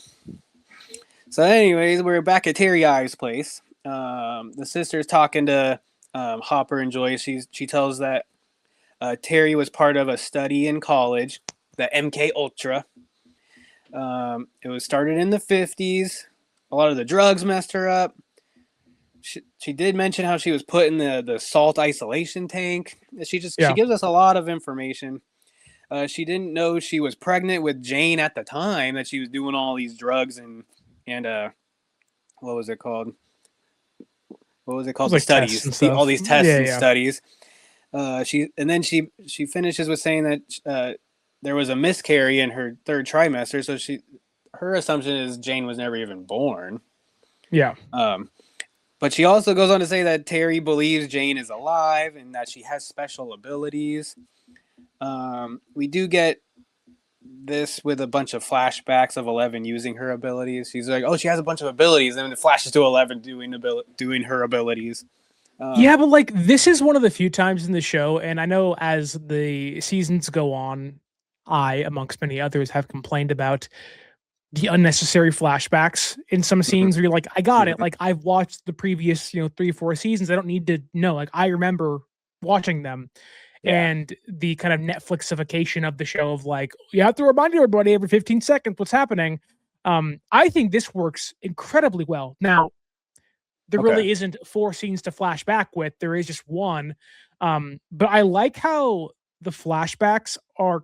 [SPEAKER 8] So, anyways, we're back at Terry Ives' place. The sister's talking to Hopper and Joyce. She tells that Terry was part of a study in college, the MK Ultra. It was started in the 50s. A lot of the drugs messed her up. She did mention how she was put in the salt isolation tank. She gives us a lot of information. She didn't know she was pregnant with Jane at the time, that she was doing all these drugs and what was it called? The studies, all these tests and studies. She finishes with saying that there was a miscarry in her 3rd trimester. So her assumption is Jane was never even born.
[SPEAKER 9] Yeah.
[SPEAKER 8] But she also goes on to say that Terry believes Jane is alive and that she has special abilities. We do get this with a bunch of flashbacks of 11 using her abilities. She's like, oh, she has a bunch of abilities, and then it flashes to 11 doing her abilities.
[SPEAKER 9] Yeah, but like this is one of the few times in the show, and I know as the seasons go on, I, amongst many others, have complained about the unnecessary flashbacks in some scenes where you're like, I got it. Like I've watched the previous, 3-4 seasons. I don't need to know. Like I remember watching them.
[SPEAKER 8] Yeah.
[SPEAKER 9] And the kind of Netflixification of the show of like, you have to remind everybody every 15 seconds what's happening. I think this works incredibly well. Now, there really isn't 4 scenes to flash back with. There is just one. But I like how the flashbacks are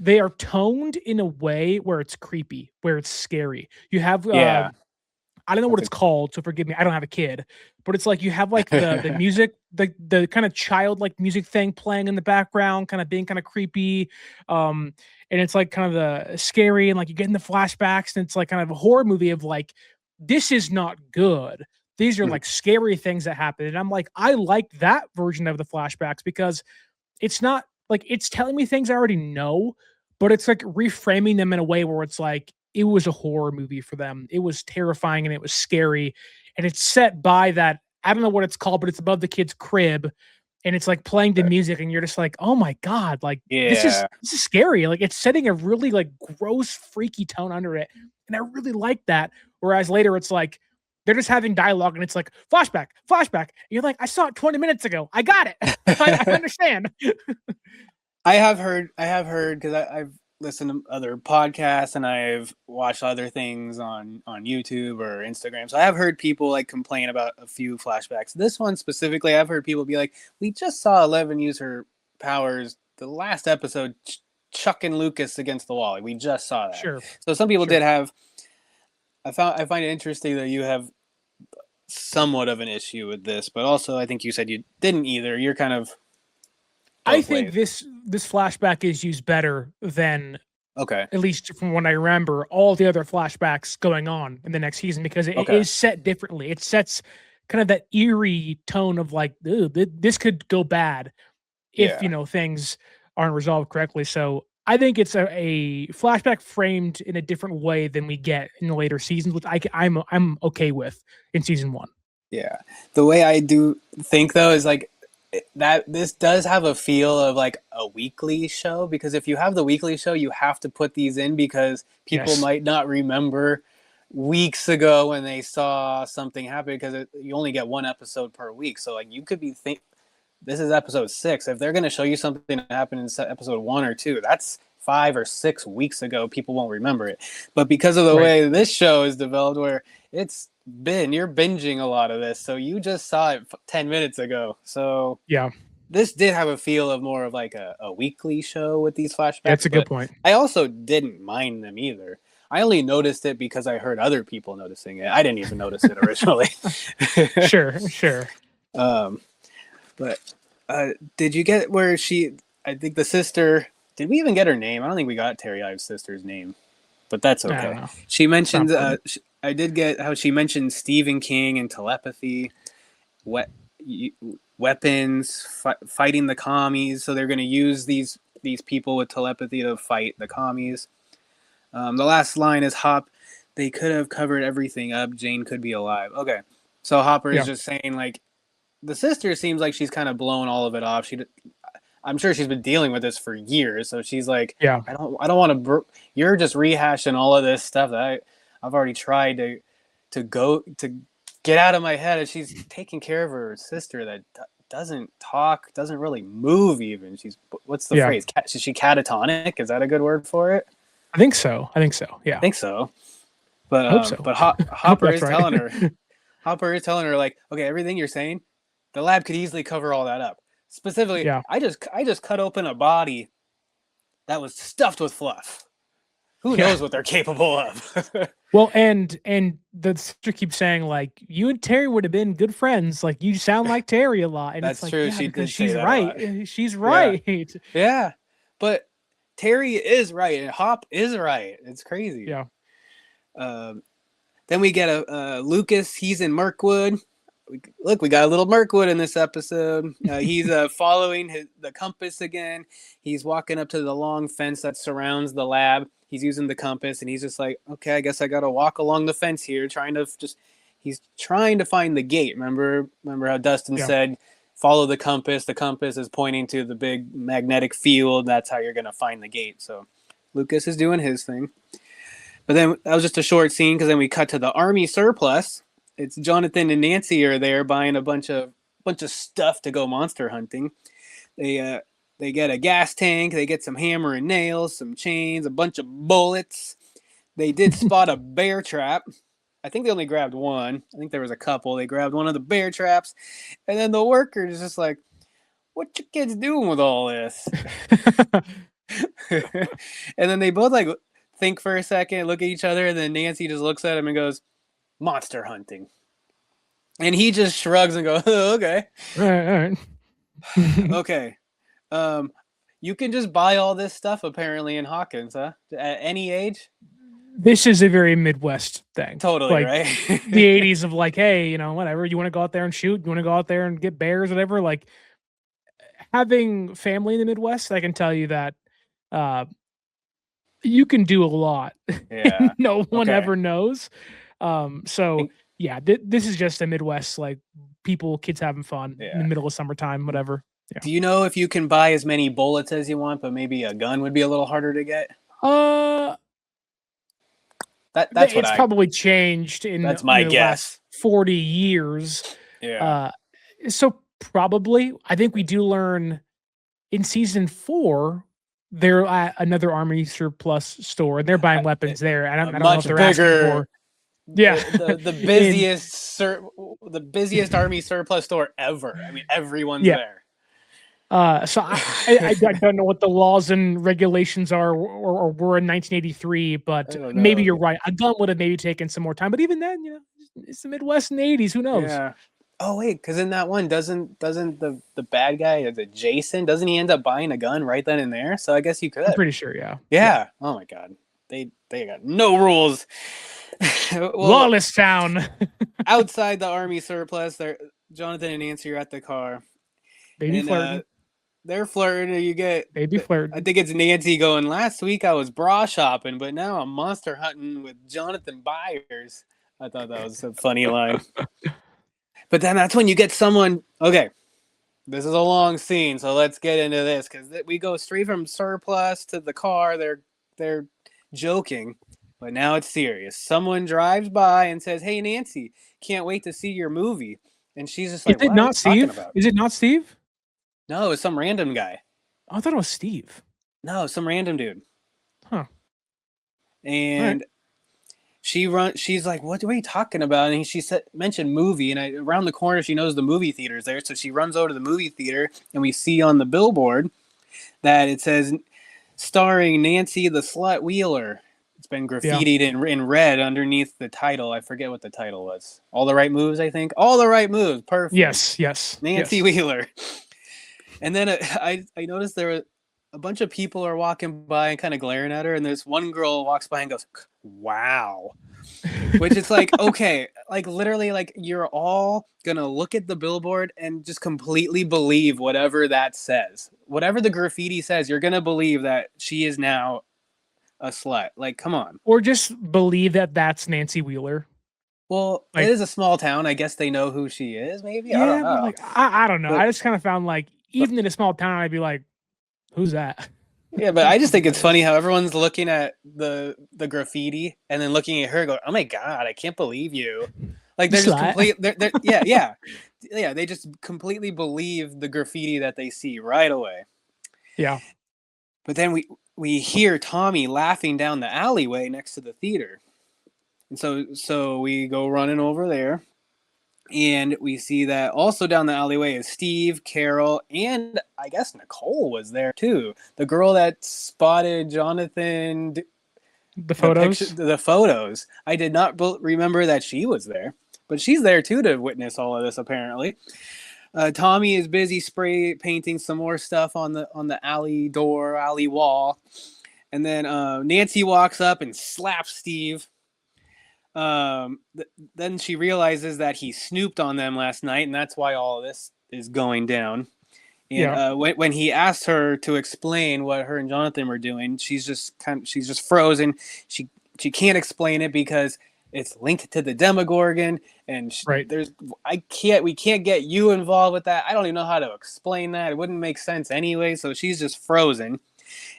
[SPEAKER 9] they are toned in a way where it's creepy, where it's scary. You have I don't know what it's called, so forgive me. I don't have a kid, but it's like you have like the music, the kind of childlike music thing playing in the background, kind of being kind of creepy. And it's like kind of the scary, and like you get in the flashbacks, and it's like kind of a horror movie of like, this is not good. These are like scary things that happen. And I'm like, I like that version of the flashbacks because it's not like it's telling me things I already know, but it's like reframing them in a way where it's like, it was a horror movie for them. It was terrifying and it was scary. And it's set by that, I don't know what it's called, but it's above the kid's crib. And it's like playing the music and you're just like, oh my God, like this is scary. Like it's setting a really like gross, freaky tone under it. And I really like that. Whereas later it's like, they're just having dialogue and it's like flashback. And you're like, I saw it 20 minutes ago. I got it. I understand.
[SPEAKER 8] I have heard because I've listened to other podcasts and I've watched other things on YouTube or Instagram. So I have heard people like complain about a few flashbacks. This one specifically, I've heard people be like, we just saw 11 use her powers the last episode, chucking Lucas against the wall. Like, we just saw that.
[SPEAKER 9] Sure.
[SPEAKER 8] So some people did have. I find it interesting that you have somewhat of an issue with this, but also I think you said you didn't either. You're kind of.
[SPEAKER 9] I think this flashback is used better than, at least from what I remember, all the other flashbacks going on in the next season, because it is set differently. It sets kind of that eerie tone of like, this could go bad if things aren't resolved correctly. So I think it's a flashback framed in a different way than we get in the later seasons, which I'm okay with in season 1.
[SPEAKER 8] Yeah, the way I do think though is like, that this does have a feel of like a weekly show, because if you have the weekly show, you have to put these in because people might not remember weeks ago when they saw something happen, because you only get 1 episode per week. So like you could be this is episode 6. If they're going to show you something that happened in episode 1 or 2, that's 5 or 6 weeks ago. People won't remember it. But because of the way this show is developed, where you're binging a lot of this, so you just saw it 10 minutes ago. So this did have a feel of more of like a weekly show with these flashbacks.
[SPEAKER 9] That's a good point.
[SPEAKER 8] I also didn't mind them either. I only noticed it because I heard other people noticing it. I didn't even notice it originally.
[SPEAKER 9] Sure.
[SPEAKER 8] But did you get where I think the sister, did we even get her name? I don't think we got Terry Ives' sister's name, but that's okay. She mentioned, I did get how she mentioned Stephen King and telepathy, weapons, fighting the commies. So they're going to use these people with telepathy to fight the commies. The last line is they could have covered everything up. Jane could be alive. Okay. So Hopper is just saying like, the sister seems like she's kind of blown all of it off. I'm sure she's been dealing with this for years. So she's like, I don't want to, you're just rehashing all of this stuff that I've already tried to get out of my head. And she's taking care of her sister that doesn't talk, doesn't really move even. What's the phrase? Is she catatonic? Is that a good word for it?
[SPEAKER 9] I think so. Yeah.
[SPEAKER 8] I think so. But,
[SPEAKER 9] I hope so.
[SPEAKER 8] But Hopper is telling her, like, okay, everything you're saying, the lab could easily cover all that up. Specifically, I just cut open a body that was stuffed with fluff. Who knows what they're capable of?
[SPEAKER 9] Well, and the sister keeps saying like, you and Terry would have been good friends. Like, you sound like Terry a lot. And
[SPEAKER 8] that's
[SPEAKER 9] it's like,
[SPEAKER 8] true.
[SPEAKER 9] she's right. She's right.
[SPEAKER 8] Yeah. But Terry is right and Hop is right. It's crazy.
[SPEAKER 9] Yeah.
[SPEAKER 8] Then we get a Lucas. He's in Mirkwood. we got a little Mirkwood in this episode. He's following the compass again. He's walking up to the long fence that surrounds the lab. He's using the compass, and he's just like, okay, I guess I got to walk along the fence here, he's trying to find the gate. Remember how Dustin said, follow the compass. The compass is pointing to the big magnetic field. That's how you're going to find the gate. So Lucas is doing his thing. But then that was just a short scene, because then we cut to the army surplus. It's Jonathan and Nancy are there buying a bunch of stuff to go monster hunting. They get a gas tank, they get some hammer and nails, some chains, a bunch of bullets. They did spot a bear trap. I think they only grabbed one. I think there was a couple. They grabbed one of the bear traps, and then the worker is just like, "What you kids doing with all this?" And then they both like think for a second, look at each other, and then Nancy just looks at him and goes, "Monster hunting." And he just shrugs and goes, "Oh, okay.
[SPEAKER 9] All right.
[SPEAKER 8] Okay. You can just buy all this stuff apparently in Hawkins, huh? At any age?"
[SPEAKER 9] This is a very Midwest thing.
[SPEAKER 8] Totally,
[SPEAKER 9] like,
[SPEAKER 8] right?
[SPEAKER 9] The 80s of like, hey, whatever, you want to go out there and shoot, you want to go out there and get bears, whatever. Like, having family in the Midwest, I can tell you that you can do a lot.
[SPEAKER 8] Yeah.
[SPEAKER 9] No one ever knows. So yeah, this is just a Midwest, like, kids having fun in the middle of summertime, whatever. Yeah.
[SPEAKER 8] Do you know if you can buy as many bullets as you want, but maybe a gun would be a little harder to get? That's what
[SPEAKER 9] probably changed in
[SPEAKER 8] that's my guess.
[SPEAKER 9] Last 40 years.
[SPEAKER 8] Yeah.
[SPEAKER 9] So probably, I think we do learn in season 4, they're at another army surplus store and they're buying weapons there. And I don't know if they're asking for. Yeah,
[SPEAKER 8] the busiest army surplus store ever. I mean, everyone's there.
[SPEAKER 9] So I don't know what the laws and regulations are or were in 1983, but maybe you're right. A gun would have maybe taken some more time, but even then, it's the Midwest in the 80s. Who knows?
[SPEAKER 8] Yeah. Oh wait, because in that one, doesn't the bad guy, is it Jason? Doesn't he end up buying a gun right then and there? So I guess you could.
[SPEAKER 9] I'm pretty sure. Yeah.
[SPEAKER 8] Yeah. Oh my God, they got no rules.
[SPEAKER 9] Lawless town.
[SPEAKER 8] Outside the army surplus, Jonathan and Nancy are at the car.
[SPEAKER 9] Baby flirting.
[SPEAKER 8] They're flirting. You get
[SPEAKER 9] baby flirting.
[SPEAKER 8] I think it's Nancy going, "Last week I was bra shopping, but now I'm monster hunting with Jonathan Byers." I thought that was a funny line. But then that's when you get someone. Okay, this is a long scene, so let's get into this, because we go straight from surplus to the car. They're joking, but now it's serious. Someone drives by and says, "Hey, Nancy, can't wait to see your movie." And she's just like,
[SPEAKER 9] "Is it not Steve? Is it not Steve?"
[SPEAKER 8] No, it's some random guy.
[SPEAKER 9] Oh, I thought it was Steve.
[SPEAKER 8] No, some random dude.
[SPEAKER 9] Huh.
[SPEAKER 8] And she's like, "What are you talking about?" And she mentioned movie, and around the corner she knows the movie theater's there, so she runs over to the movie theater, and we see on the billboard that it says, "Starring Nancy the Slut Wheeler." It's been graffitied in red underneath the title. I forget what the title was. All the Right Moves, I think. All the Right Moves. Perfect.
[SPEAKER 9] Yes.
[SPEAKER 8] Nancy Wheeler. And then I noticed there were a bunch of people are walking by and kind of glaring at her, and this one girl walks by and goes, "Wow," which is like, okay, like literally, like you're all gonna look at the billboard and just completely believe whatever that says, whatever the graffiti says. You're gonna believe that she is now a slut. Like, come on.
[SPEAKER 9] Or just believe that that's Nancy Wheeler.
[SPEAKER 8] Well, it is a small town. I guess they know who she is. Maybe.
[SPEAKER 9] Yeah,
[SPEAKER 8] I don't know.
[SPEAKER 9] Like, I don't know. But I just kind of found like, even in a small town, I'd be like, "Who's that?"
[SPEAKER 8] Yeah, but I just think it's funny how everyone's looking at the graffiti and then looking at her, going, "Oh my God, I can't believe you!" Like they're just complete. Yeah. They just completely believe the graffiti that they see right away.
[SPEAKER 9] Yeah.
[SPEAKER 8] But then we hear Tommy laughing down the alleyway next to the theater, and so we go running over there. And we see that also down the alleyway is Steve, Carol, and I guess Nicole was there too. The girl that spotted Jonathan.
[SPEAKER 9] The photos?
[SPEAKER 8] The photos. I did not remember that she was there. But she's there too to witness all of this, apparently. Tommy is busy spray painting some more stuff on the alley wall. And then Nancy walks up and slaps Steve. Then she realizes that he snooped on them last night, and that's why all of this is going down. And when he asks her to explain what her and Jonathan were doing, she's just frozen. She can't explain it because it's linked to the Demogorgon, and we can't get you involved with that. I don't even know how to explain that. It wouldn't make sense anyway. So she's just frozen.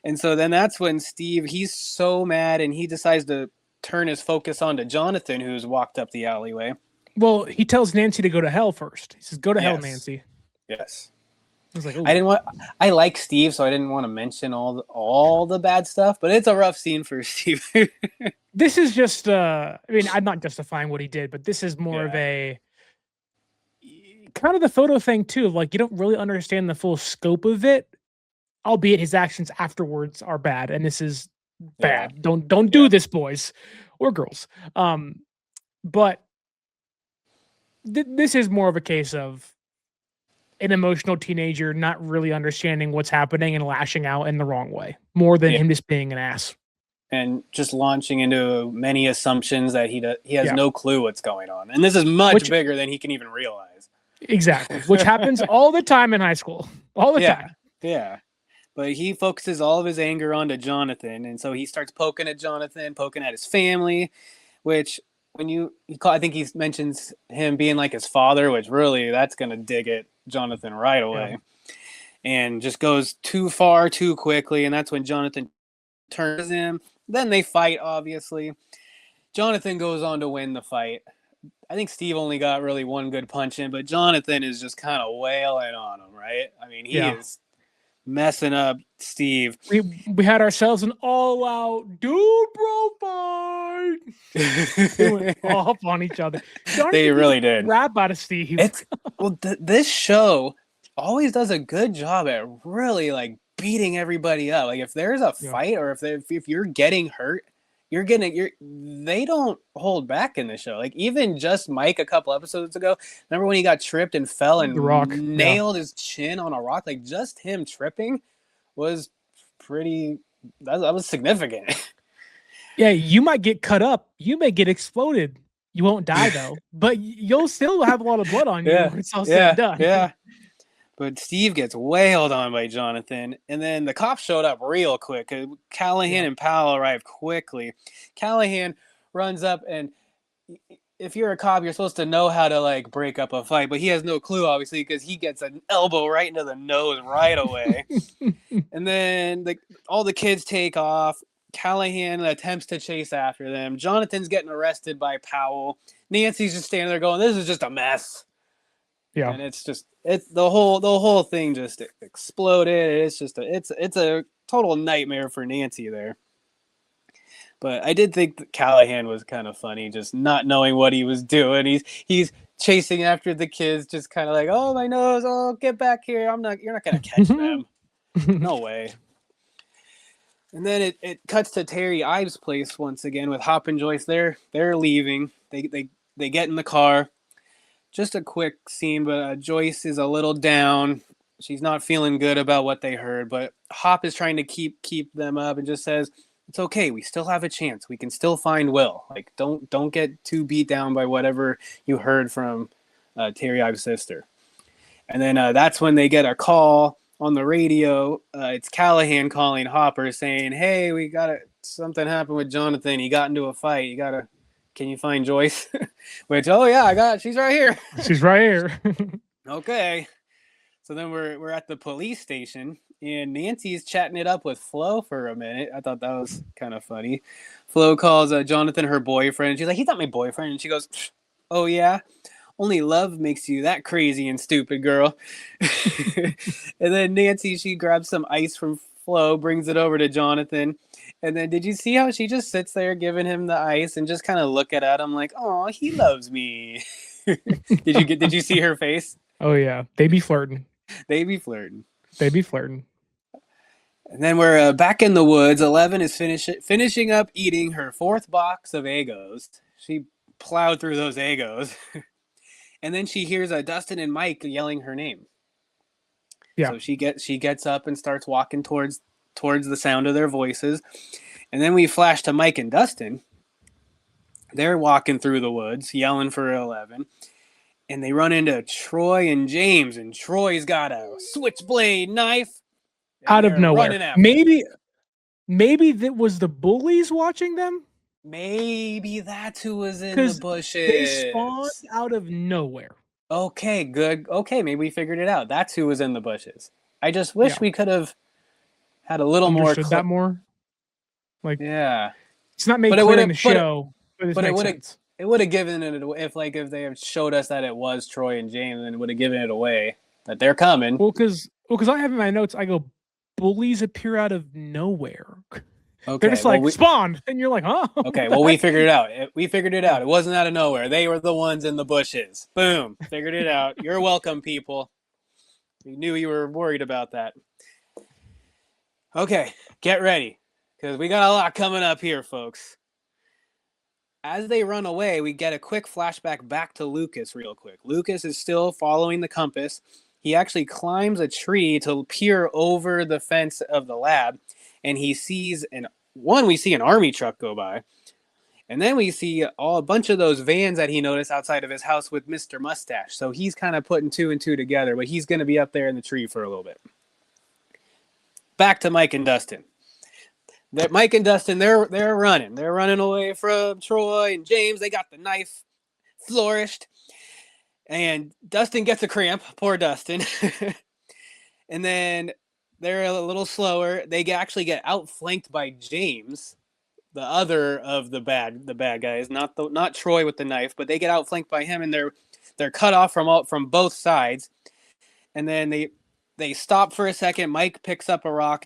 [SPEAKER 8] And so then that's when Steve, he's so mad, and he decides to turn his focus onto Jonathan, who's walked up the alleyway.
[SPEAKER 9] Well, he tells Nancy to go to hell first. He says, "Go to hell, Nancy."
[SPEAKER 8] Yes.
[SPEAKER 9] I was like,
[SPEAKER 8] I like Steve, so I didn't want to mention all the bad stuff, but it's a rough scene for Steve.
[SPEAKER 9] This is just, I mean, I'm not justifying what he did, but this is more of a kind of the photo thing too. Like, you don't really understand the full scope of it, albeit his actions afterwards are bad. And this is bad. Don't do this, boys or girls. But this is more of a case of an emotional teenager not really understanding what's happening and lashing out in the wrong way, more than him just being an ass
[SPEAKER 8] and just launching into many assumptions that he has no clue what's going on. And this is much bigger than he can even realize.
[SPEAKER 9] Exactly, which happens all the time in high school, all the time.
[SPEAKER 8] Yeah. But he focuses all of his anger onto Jonathan, and so he starts poking at Jonathan, poking at his family, which I think he mentions him being like his father, which really that's going to dig at Jonathan right away, and just goes too far too quickly. And that's when Jonathan turns him. Then they fight, obviously. Jonathan goes on to win the fight. I think Steve only got really one good punch in, but Jonathan is just kind of wailing on him, right? I mean, he is messing up Steve.
[SPEAKER 9] We had ourselves an all-out dude bro fight. They went off on each other.
[SPEAKER 8] They really did.
[SPEAKER 9] Rap out of Steve.
[SPEAKER 8] This show always does a good job at really like beating everybody up. Like if there's a fight or if you're getting hurt, they don't hold back in the show. Like even just Mike a couple episodes ago, remember when he got tripped and fell and nailed his chin on a rock? Like just him tripping was that was significant.
[SPEAKER 9] Yeah, you might get cut up. You may get exploded. You won't die though, but you'll still have a lot of blood on you when it's all said and done.
[SPEAKER 8] Yeah. But Steve gets wailed on by Jonathan, and then the cops showed up real quick. Callahan and Powell arrived quickly. Callahan runs up, and if you're a cop, you're supposed to know how to like break up a fight, but he has no clue, obviously, because he gets an elbow right into the nose right away. And then all the kids take off. Callahan attempts to chase after them. Jonathan's getting arrested by Powell. Nancy's just standing there going, "This is just a mess." Yeah, and it's the whole thing just exploded. It's a total nightmare for Nancy there. But I did think that Callahan was kind of funny, just not knowing what he was doing. He's chasing after the kids, just kind of like, "Oh, my nose! Oh, get back here! You're not gonna catch them. No way." And then it cuts to Terry Ives' place once again with Hop and Joyce. They're leaving. They get in the car. Just a quick scene, but Joyce is a little down. She's not feeling good about what they heard, but Hop is trying to keep them up and just says, "It's okay. We still have a chance. We can still find Will. Like, don't get too beat down by whatever you heard from Terry Ives' sister." And then that's when they get a call on the radio. It's Callahan calling Hopper saying, "Hey, something happened with Jonathan. He got into a fight. Can you find Joyce?" Which, she's right here.
[SPEAKER 9] She's right here.
[SPEAKER 8] Okay. So then we're at the police station, and Nancy's chatting it up with Flo for a minute. I thought that was kind of funny. Flo calls Jonathan her boyfriend. She's like, "He's not my boyfriend." And she goes, "Oh, yeah? Only love makes you that crazy and stupid, girl." And then Nancy, she grabs some ice from Flo, brings it over to Jonathan. And then did you see how she just sits there giving him the ice and just kind of looking at him like, "Oh, he loves me." Did you see her face?
[SPEAKER 9] Oh yeah, they be flirting.
[SPEAKER 8] They be flirting. And then we're back in the woods. 11 is finishing up eating her 4th box of Eggos. She plowed through those Eggos. And then she hears Dustin and Mike yelling her name. Yeah. So she gets up and starts walking towards the sound of their voices. And then we flash to Mike and Dustin. They're walking through the woods, yelling for 11. And they run into Troy and James, and Troy's got a switchblade knife.
[SPEAKER 9] Out of nowhere. Maybe that was the bullies watching them?
[SPEAKER 8] Maybe that's who was in the bushes.
[SPEAKER 9] They spawned out of nowhere.
[SPEAKER 8] Okay, good. Okay, maybe we figured it out. That's who was in the bushes. I just wish we could have had a little more.
[SPEAKER 9] Understood that more? Like,
[SPEAKER 8] yeah.
[SPEAKER 9] It's not made clear in the show, but it would have.
[SPEAKER 8] It would have given it if they had showed us that it was Troy and James, then it would have given it away that they're coming.
[SPEAKER 9] Well, because I have in my notes, I go, bullies appear out of nowhere. Okay, they're just spawned, and you're like, huh?
[SPEAKER 8] Okay, well, we figured it out. It wasn't out of nowhere. They were the ones in the bushes. Boom, figured it out. You're welcome, people. We knew you were worried about that. Okay, get ready, because we got a lot coming up here, folks. As they run away, we get a quick flashback back to Lucas real quick. Lucas is still following the compass. He actually climbs a tree to peer over the fence of the lab, and he sees we see an army truck go by, and then we see a bunch of those vans that he noticed outside of his house with Mr. Mustache. So he's kind of putting 2 and 2 together, but he's going to be up there in the tree for a little bit. Back to Mike and Dustin. Mike and Dustin, they're running. They're running away from Troy and James. They got the knife flourished. And Dustin gets a cramp. Poor Dustin. And then they're a little slower. They actually get outflanked by James, the other of the bad guys, not Troy with the knife, but they get outflanked by him, and they're cut off from both sides. And then they stop for a second. Mike picks up a rock.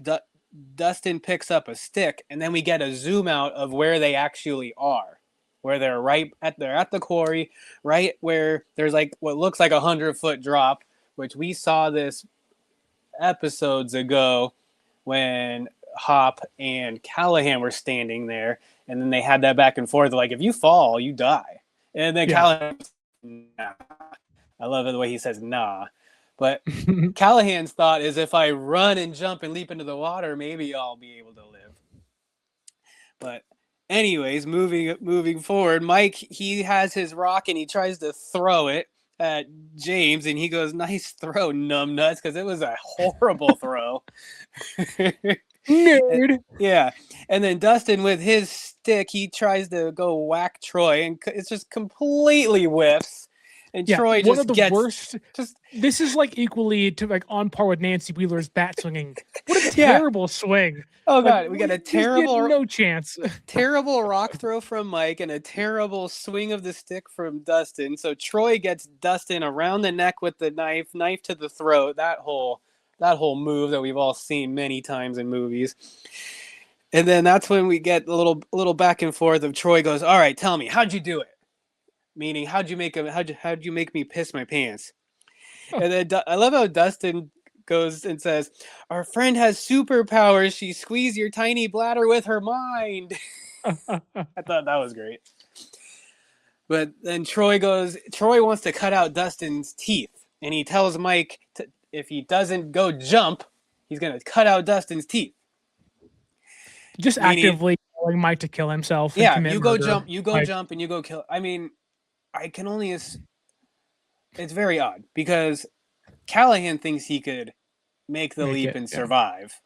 [SPEAKER 8] Dustin picks up a stick, and then we get a zoom out of where they actually are, where they're at the quarry, right where there's like what looks like 100-foot drop, which we saw this episodes ago when Hop and Callahan were standing there, and then they had that back and forth, like, if you fall, you die. And then Callahan, nah. I love it the way he says nah. But Callahan's thought is, if I run and jump and leap into the water, maybe I'll be able to live. But anyways, moving forward, Mike, he has his rock and he tries to throw it at James, and he goes, "Nice throw, numbnuts," because it was a horrible throw.
[SPEAKER 9] Nerd.
[SPEAKER 8] Yeah. And then Dustin, with his stick, he tries to go whack Troy, and it's just completely whiffs. And Troy just gets
[SPEAKER 9] worst. This is like equally on par with Nancy Wheeler's bat swinging. What a terrible swing!
[SPEAKER 8] Oh god, we got a terrible,
[SPEAKER 9] no chance.
[SPEAKER 8] Terrible rock throw from Mike and a terrible swing of the stick from Dustin. So Troy gets Dustin around the neck with the knife to the throat. That whole move that we've all seen many times in movies. And then that's when we get a little back and forth of Troy goes, "All right, tell me, how'd you do it?" Meaning, how'd you make me piss my pants? And then I love how Dustin goes and says, "Our friend has superpowers. She squeezed your tiny bladder with her mind." I thought that was great. But then Troy wants to cut out Dustin's teeth, and he tells Mike if he doesn't go jump, he's going to cut out Dustin's teeth.
[SPEAKER 9] Just actively telling Mike to kill himself.
[SPEAKER 8] Yeah, you go jump, and you go kill. I mean, I can only it's very odd because Callahan thinks he could make the leap and survive,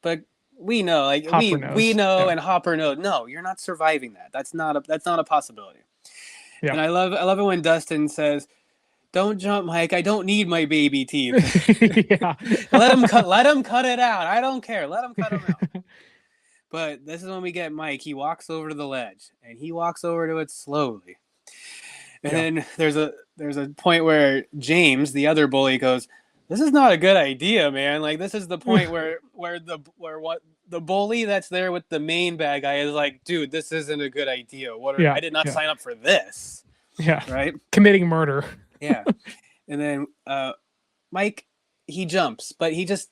[SPEAKER 8] but we know, we know, and Hopper knows. No, you're not surviving that. That's not a possibility. Yeah. And I love it when Dustin says, "Don't jump, Mike. I don't need my baby teeth." Let him cut it out. I don't care. Let him cut them out. But this is when we get Mike. He walks over to the ledge, and he walks over to it slowly. And then there's a point where James, the other bully, goes, "This is not a good idea, man. Like, this is the point where the bully that's there with the main bad guy is like, dude, this isn't a good idea. I did not sign up for this."
[SPEAKER 9] Yeah.
[SPEAKER 8] Right?
[SPEAKER 9] Committing murder.
[SPEAKER 8] Yeah. And then Mike, he jumps, but he just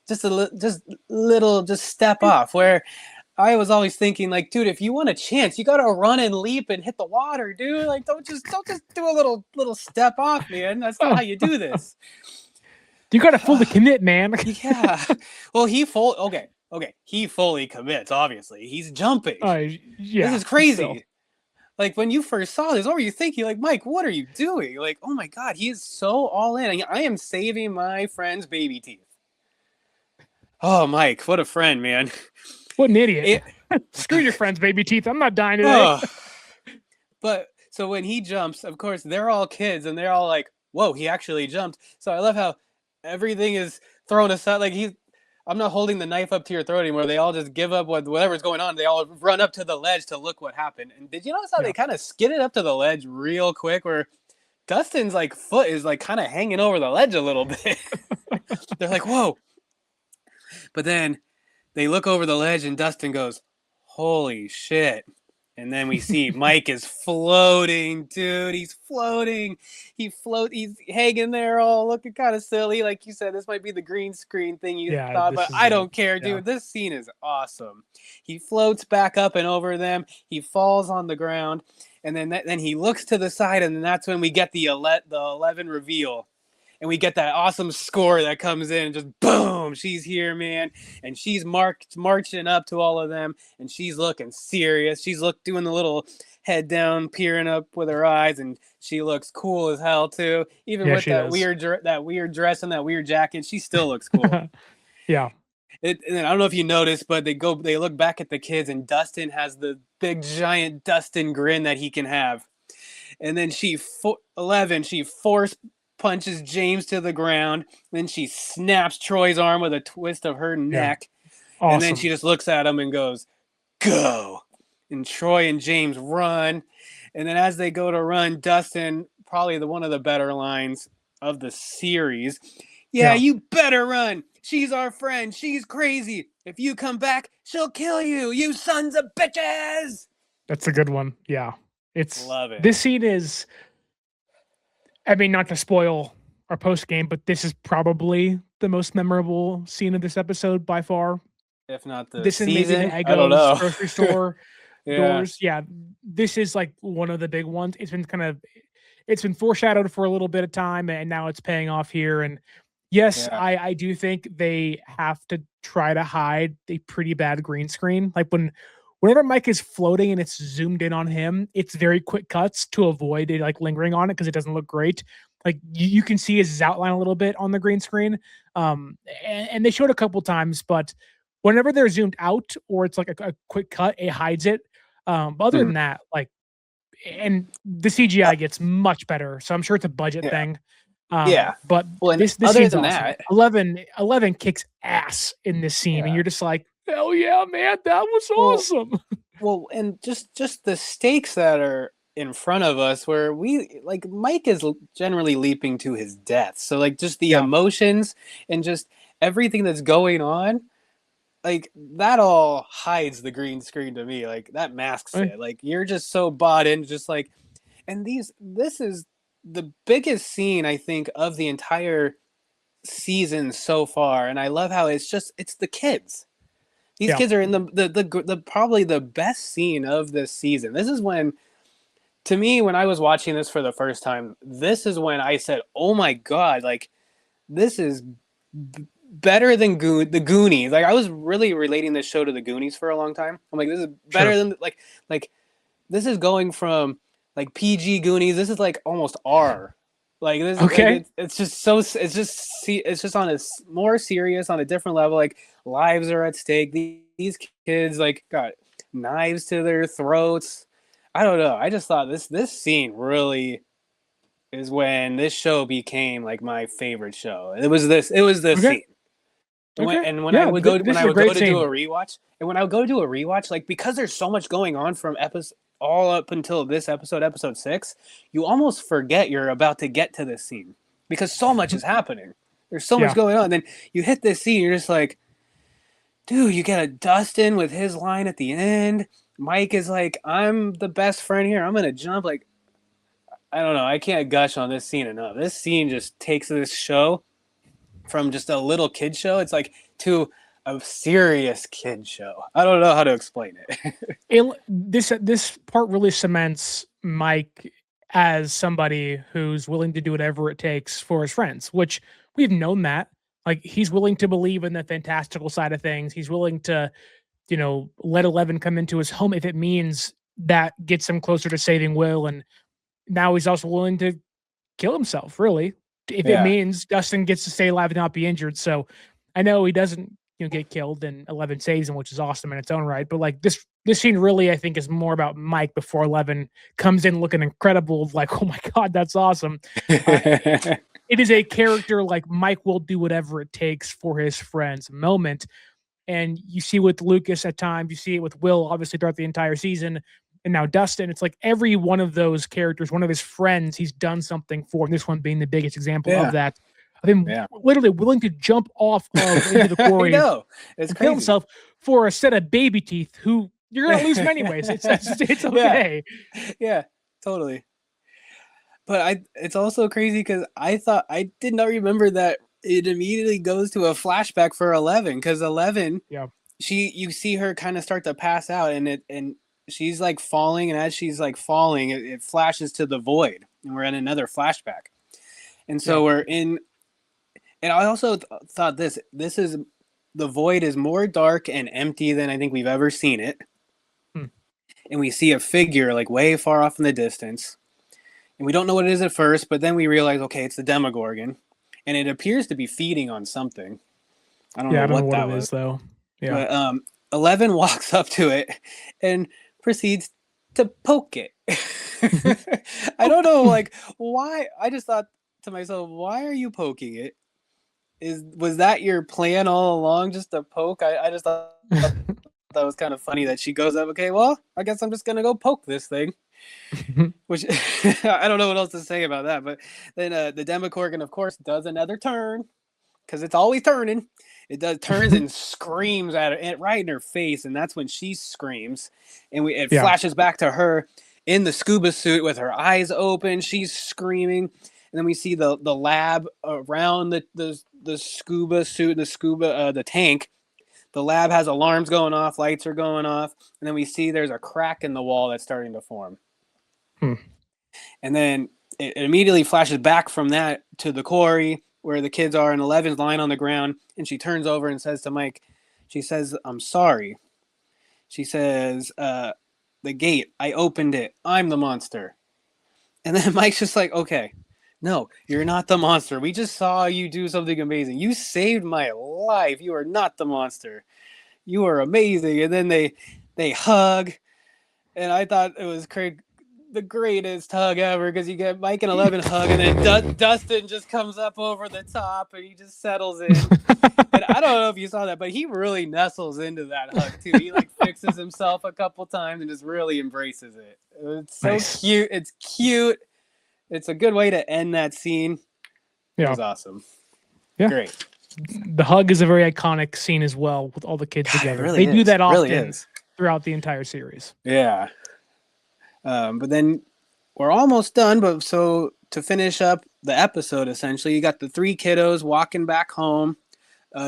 [SPEAKER 8] step off, where I was always thinking, like, dude, if you want a chance, you got to run and leap and hit the water, dude. Like, don't just do a little step off, man. That's not how you do this.
[SPEAKER 9] You got to fully commit, man.
[SPEAKER 8] Yeah. Well, he fully commits, obviously. He's jumping.
[SPEAKER 9] Yeah.
[SPEAKER 8] This is crazy. like when you first saw this, what were you thinking? Like, Mike, what are you doing? Like, oh my God, he is so all in. I am saving my friend's baby teeth. Oh, Mike, what a friend, man.
[SPEAKER 9] What an idiot. Screw your friend's baby teeth. I'm not dying today.
[SPEAKER 8] Oh. But so when he jumps, of course, they're all kids and they're all like, whoa, he actually jumped. So I love how everything is thrown aside. Like I'm not holding the knife up to your throat anymore. They all just give up whatever's going on. They all run up to the ledge to look what happened. And did you notice how they kind of skidded up to the ledge real quick where Dustin's like foot is like kind of hanging over the ledge a little bit. They're like, whoa. But then they look over the ledge and Dustin goes, holy shit. And then we see Mike is floating, dude. He's floating. He's hanging there all looking kind of silly. Like you said, this might be the green screen thing you thought, but I don't care, dude. This scene is awesome. He floats back up and over them. He falls on the ground. And then he looks to the side, and then that's when we get the 11 reveal. And we get that awesome score that comes in and just boom, she's here, man. And she's marching up to all of them. And she's looking serious. She's doing the little head down, peering up with her eyes. And she looks cool as hell, too. Even with that weird dress and that weird jacket, she still looks cool.
[SPEAKER 9] Yeah.
[SPEAKER 8] And I don't know if you noticed, but they look back at the kids, and Dustin has the big, giant Dustin grin that he can have. And then she force punches James to the ground. Then she snaps Troy's arm with a twist of her neck. Awesome. And then she just looks at him and goes, go. And Troy and James run. And then as they go to run, Dustin, probably one of the better lines of the series. Yeah, you better run. She's our friend. She's crazy. If you come back, she'll kill you. You sons of bitches.
[SPEAKER 9] That's a good one. Yeah.
[SPEAKER 8] Love it.
[SPEAKER 9] This scene is, I mean, not to spoil our post game, but this is probably the most memorable scene of this episode by far.
[SPEAKER 8] If not the
[SPEAKER 9] this
[SPEAKER 8] season,
[SPEAKER 9] and maybe the
[SPEAKER 8] I don't know.
[SPEAKER 9] grocery store doors. Yeah, this is like one of the big ones. It's been foreshadowed for a little bit of time, and now it's paying off here. And yes, I do think they have to try to hide a pretty bad green screen. Like whenever Mike is floating and it's zoomed in on him, it's very quick cuts to avoid it like lingering on it because it doesn't look great. Like you can see his outline a little bit on the green screen. And they showed a couple times, but whenever they're zoomed out or it's like a quick cut, it hides it. But other than that, like, and the CGI gets much better. So I'm sure it's a budget thing. But this other scene's than awesome. 11 kicks ass in this scene, and you're just like, hell yeah, man, that was awesome.
[SPEAKER 8] Well, and just the stakes that are in front of us, where we like Mike is generally leaping to his death. So like just the emotions and just everything that's going on, like that all hides the green screen to me. Like that masks it. Like you're just so bought in, just like, and this is the biggest scene I think of the entire season so far, and I love how it's the kids. These kids are in the probably the best scene of this season. This is when, to me, when I was watching this for the first time, this is when I said, "Oh my God! Like this is better than the Goonies." Like I was really relating this show to the Goonies for a long time. I'm like, this is better than like this is going from like PG Goonies. This is like almost R. Like this, it's just on a more serious, on a different level. Like lives are at stake. These kids like got knives to their throats. I don't know. I just thought this scene really is when this show became like my favorite show. It was this scene. When I would go to do a rewatch, like because there's so much going on from all up until this episode 6, you almost forget you're about to get to this scene because so much is happening. There's so much going on. And then you hit this scene, you're just like, dude, you get a Dustin with his line at the end. Mike is like, I'm the best friend here. I'm going to jump. Like, I don't know. I can't gush on this scene enough. This scene just takes this show from just a little kid show. It's like to a serious kid show. I don't know how to explain it.
[SPEAKER 9] This part really cements Mike as somebody who's willing to do whatever it takes for his friends, which we've known that. Like he's willing to believe in the fantastical side of things. He's willing to, let 11 come into his home if it means that gets him closer to saving Will, and now he's also willing to kill himself, really, if it means Dustin gets to stay alive and not be injured. So I know he doesn't, get killed, and 11 saves him, which is awesome in its own right. But like this scene really, I think, is more about Mike before 11 comes in looking incredible. Like, oh my God, that's awesome. It is a character like Mike will do whatever it takes for his friends moment. And you see with Lucas at times, you see it with Will, obviously throughout the entire season. And now Dustin, it's like every one of those characters, one of his friends, he's done something for. And this one being the biggest example of that. Of him literally willing to jump off of into the quarry
[SPEAKER 8] and
[SPEAKER 9] kill himself for a set of baby teeth who you're going to lose him anyways. It's okay.
[SPEAKER 8] Yeah, totally. But it's also crazy because I did not remember that it immediately goes to a flashback for 11, because 11, you see her kind of start to pass out, and she's like falling, and as she's like falling, it flashes to the void, and we're in another flashback. And so we're in, and I also thought this is, the void is more dark and empty than I think we've ever seen it. And we see a figure like way far off in the distance, and we don't know what it is at first, but then we realize, okay, it's the Demogorgon, and it appears to be feeding on something. I don't know what that was,
[SPEAKER 9] though.
[SPEAKER 8] But 11 walks up to it and proceeds to poke it. I don't know, like, why. I just thought to myself, why are you poking it? Was that your plan all along, just to poke? I just thought that was kind of funny that she goes up, okay, well, I guess I'm just gonna go poke this thing. Which I don't know what else to say about that. But then the Demogorgon, of course, does another turn, because it's always turning. It turns and screams at her, right in her face, and that's when she screams. And it flashes back to her in the scuba suit with her eyes open. She's screaming, and then we see the lab around the scuba suit, the tank. The lab has alarms going off, lights are going off, and then we see there's a crack in the wall that's starting to form. And then it immediately flashes back from that to the quarry where the kids are, and 11's lying on the ground, and she turns over and says to Mike, she says, "I'm sorry." She says, "The gate, I opened it. I'm the monster." And then Mike's just like, "Okay, no, you're not the monster. We just saw you do something amazing. You saved my life. You are not the monster. You are amazing." And then they hug, and I thought it was the greatest hug ever, because you get Mike and 11 hug, and then Dustin just comes up over the top, and he just settles in. And I don't know if you saw that, but he really nestles into that hug too. He like fixes himself a couple times and just really embraces it. It's so cute. It's cute. It's a good way to end that scene. It was awesome. Yeah. Great.
[SPEAKER 9] The hug is a very iconic scene as well, with all the kids together. Really do that often throughout the entire series.
[SPEAKER 8] Yeah. But then we're almost done. But so to finish up the episode, essentially, you got the three kiddos walking back home.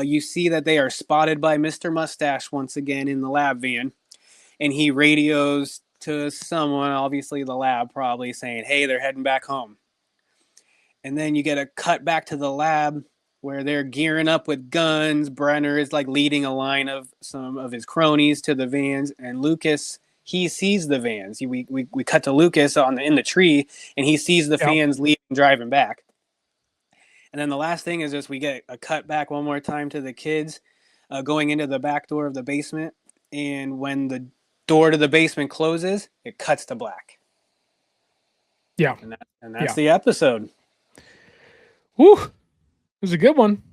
[SPEAKER 8] You see that they are spotted by Mr. Mustache once again in the lab van, and he radios to someone, obviously the lab, probably saying, "Hey, they're heading back home." And then you get a cut back to the lab where they're gearing up with guns. Brenner is like leading a line of some of his cronies to the vans, and Lucas, he sees the vans. We cut to Lucas in the tree, and he sees the fans leaving, driving back. And then the last thing is just we get a cut back one more time to the kids going into the back door of the basement, and when the door to the basement closes, it cuts to black.
[SPEAKER 9] Yeah.
[SPEAKER 8] And that's the episode.
[SPEAKER 9] Whew. It was a good one.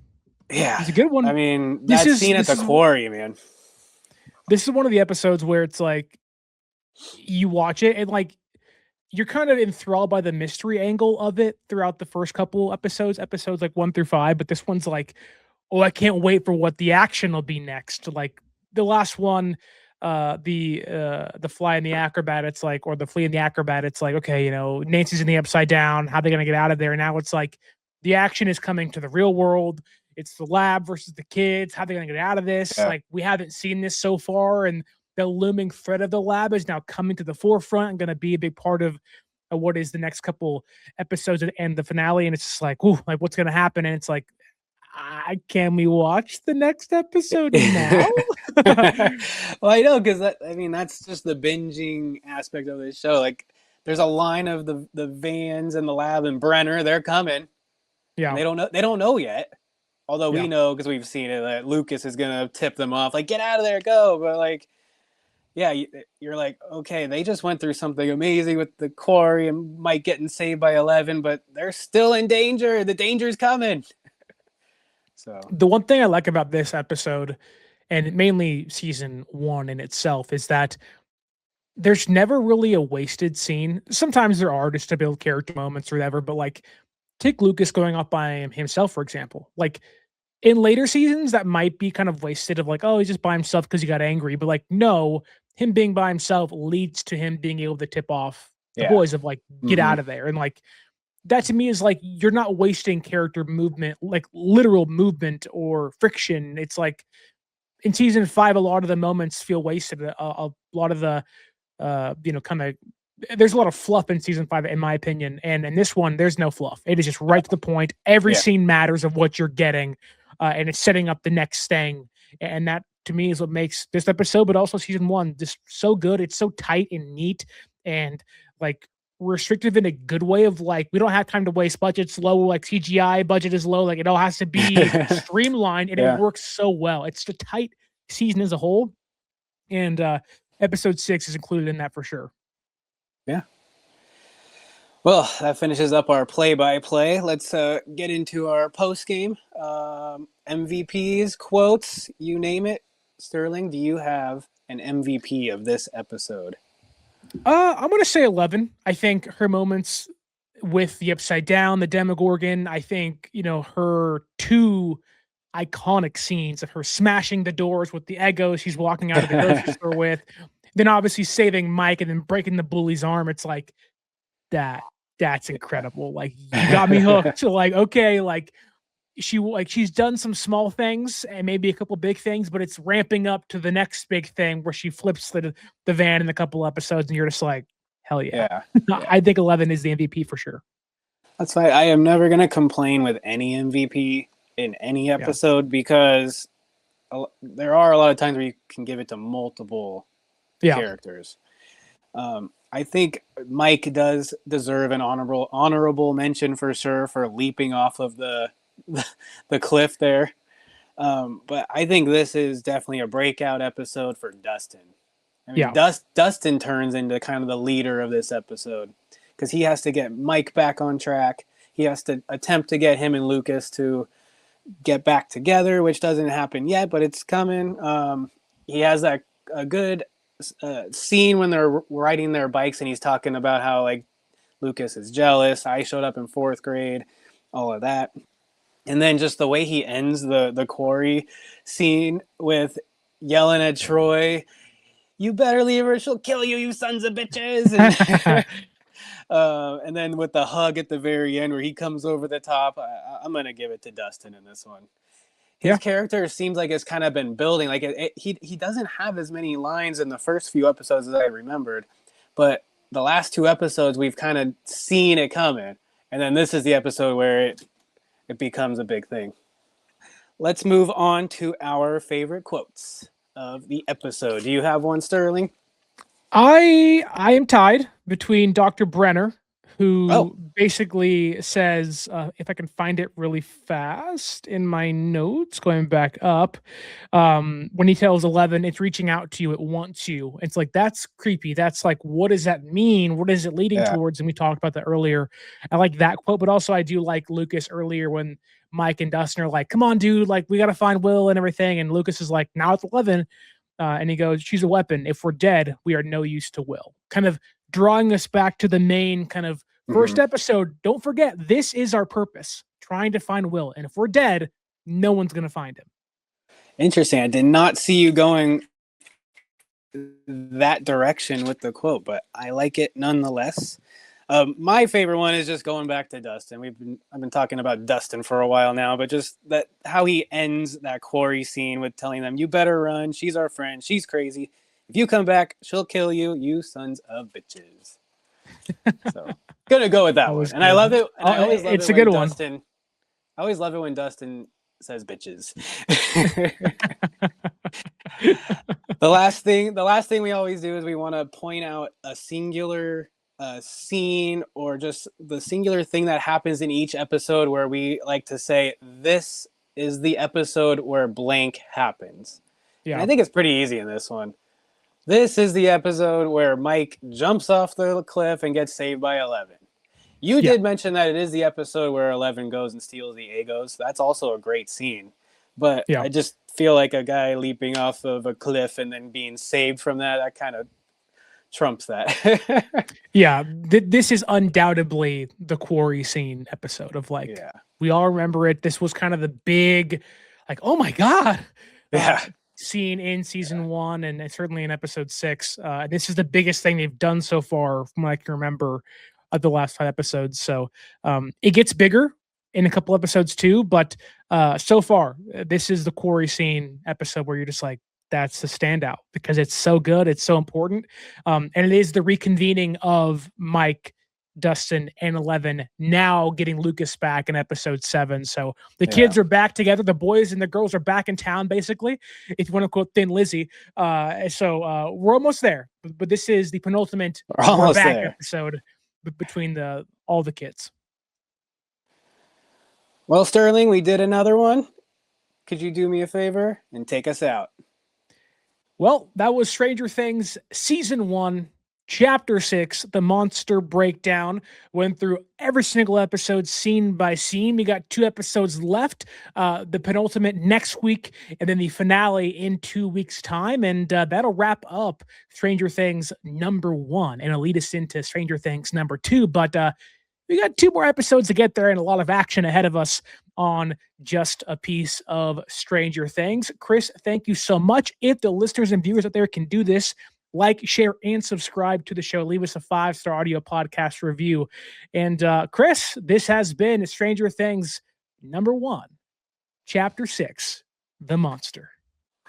[SPEAKER 8] Yeah.
[SPEAKER 9] It was a good one.
[SPEAKER 8] I mean, that scene at the quarry, man.
[SPEAKER 9] This is one of the episodes where it's like, you watch it and like, you're kind of enthralled by the mystery angle of it throughout the first couple episodes like 1 through 5. But this one's like, oh, I can't wait for what the action will be next. Like the last one, the fly and the acrobat, it's like, or the flea and the acrobat, it's like, okay, Nancy's in the upside down, how are they going to get out of there? And now it's like the action is coming to the real world. It's the lab versus the kids. How are they going to get out of this? Like, we haven't seen this so far, and the looming threat of the lab is now coming to the forefront and going to be a big part of what is the next couple episodes and the finale. And it's just like, ooh, like what's going to happen? And it's like, can we watch the next episode now?
[SPEAKER 8] Well, I know, because I mean that's just the binging aspect of this show. Like, there's a line of the Vans and the Lab and Brenner. They're coming.
[SPEAKER 9] Yeah.
[SPEAKER 8] And they don't know. They don't know yet. Although we
[SPEAKER 9] Yeah.
[SPEAKER 8] know, because we've seen it, that Lucas is gonna tip them off. Like, get out of there, go. But like, yeah, you're like, okay, they just went through something amazing with the quarry and Mike getting saved by 11, but they're still in danger. The danger's coming. So
[SPEAKER 9] The one thing I like about this episode, and mainly season 1 in itself, is that there's never really a wasted scene. Sometimes there are, just to build character moments or whatever, but like, take Lucas going off by himself, for example. Like, in later seasons, that might be kind of wasted, of like, oh, he's just by himself because he got angry. But like, no, him being by himself leads to him being able to tip off the boys of like, get out of there. And like, that to me is like, you're not wasting character movement, like literal movement or friction. It's like, in season 5, a lot of the moments feel wasted. A lot of the, kind of, there's a lot of fluff in season 5, in my opinion. And in this one, there's no fluff. It is just right to the point. Every scene matters of what you're getting, and it's setting up the next thing. And that to me is what makes this episode, but also season 1, just so good. It's so tight and neat, and like restrictive in a good way, of like, we don't have time to waste. Budget's low, like CGI budget is low. Like, it all has to be streamlined, and it works so well. It's the tight season as a whole. And episode 6 is included in that for sure.
[SPEAKER 8] Yeah. Well, that finishes up our play-by-play. Let's get into our post-game. MVPs, quotes, you name it. Sterling, do you have an MVP of this episode?
[SPEAKER 9] I'm going to say 11. I think her moments with the Upside Down, the Demogorgon, I think, her 2 iconic scenes of her smashing the doors with the Egos she's walking out of the grocery store with, then obviously saving Mike and then breaking the bully's arm. It's like, that's incredible. Like, you got me hooked. So like, okay, like she's done some small things and maybe a couple big things, but it's ramping up to the next big thing where she flips the van in a couple episodes, and you're just like, hell yeah. I think 11 is the MVP for sure.
[SPEAKER 8] That's fine. I am never going to complain with any MVP in any episode, because there are a lot of times where you can give it to multiple characters. I think Mike does deserve an honorable mention for sure, for leaping off of the cliff there. But I think this is definitely a breakout episode for Dustin. I mean, Dustin turns into kind of the leader of this episode, because he has to get Mike back on track. He has to attempt to get him and Lucas to get back together, which doesn't happen yet, but it's coming. He has a good scene when they're riding their bikes, and he's talking about how like Lucas is jealous. I showed up in 4th grade, all of that. And then just the way he ends the quarry scene with yelling at Troy, "You better leave her, she'll kill you, you sons of bitches." And then with the hug at the very end where he comes over the top, I'm going to give it to Dustin in this one. His character seems like it's kind of been building. Like he doesn't have as many lines in the first few episodes as I remembered, but the last 2 episodes we've kind of seen it coming, and then this is the episode where it becomes a big thing. Let's move on to our favorite quotes of the episode. Do you have one, Sterling?
[SPEAKER 9] I am tied between Dr. Brenner, who basically says, if I can find it really fast in my notes, going back up, when he tells 11, it's reaching out to you, it wants you. It's like, that's creepy. That's like, what does that mean? What is it leading towards? And we talked about that earlier. I like that quote, but also I do like Lucas earlier when Mike and Dustin are like, come on, dude, like, we got to find Will and everything. And Lucas is like, now it's 11. And he goes, she's a weapon. If we're dead, we are no use to Will. Kind of drawing us back to the main kind of first episode. Don't forget, this is our purpose, trying to find Will. And if we're dead, no one's going to find him.
[SPEAKER 8] Interesting. I did not see you going that direction with the quote, but I like it nonetheless. My favorite one is just going back to Dustin. I've been talking about Dustin for a while now, but just that how he ends that quarry scene with telling them, "You better run. She's our friend. She's crazy. If you come back, she'll kill you. You sons of bitches." So gonna go with that one. And I love it. And I always love
[SPEAKER 9] it's
[SPEAKER 8] it
[SPEAKER 9] a good
[SPEAKER 8] when
[SPEAKER 9] one.
[SPEAKER 8] Dustin, I always love it when Dustin says bitches. The last thing we always do is we want to point out a singular scene or just the singular thing that happens in each episode where we like to say, this is the episode where blank happens. Yeah. And I think it's pretty easy in this one. This is the episode where Mike jumps off the cliff and gets saved by 11. You did mention that it is the episode where 11 goes and steals the Egos. That's also a great scene. But I just feel like a guy leaping off of a cliff and then being saved from that kind of trumps that.
[SPEAKER 9] This is undoubtedly the quarry scene episode of like, we all remember it. This was kind of the big, like, oh my God. Scene in season 1 and certainly in episode 6. This is the biggest thing they've done so far from what I can remember of the last 5 episodes. So it gets bigger in a couple episodes too, but so far this is the quarry scene episode where you're just like, that's the standout because it's so good, it's so important, and it is the reconvening of Mike, Dustin, and 11 now getting Lucas back in episode 7. So the kids are back together. The boys and the girls are back in town, basically, if you want to quote Thin Lizzy. So we're almost there, but this is the penultimate we're back episode between all the kids.
[SPEAKER 8] Well, Sterling, we did another one. Could you do me a favor and take us out?
[SPEAKER 9] Well, that was Stranger Things Season 1, Chapter 6, The Monster Breakdown. Went through every single episode, scene by scene. We got 2 episodes left, the penultimate next week, and then the finale in 2 weeks' time. And that'll wrap up Stranger Things number 1, and it'll lead us into Stranger Things number 2. But we got 2 more episodes to get there and a lot of action ahead of us on Just a Piece of Stranger Things. Chris, thank you so much. If the listeners and viewers out there can do this, like, share, and subscribe to the show. Leave us a 5-star audio podcast review. And Chris, this has been Stranger Things number 1, Chapter 6, The Monster.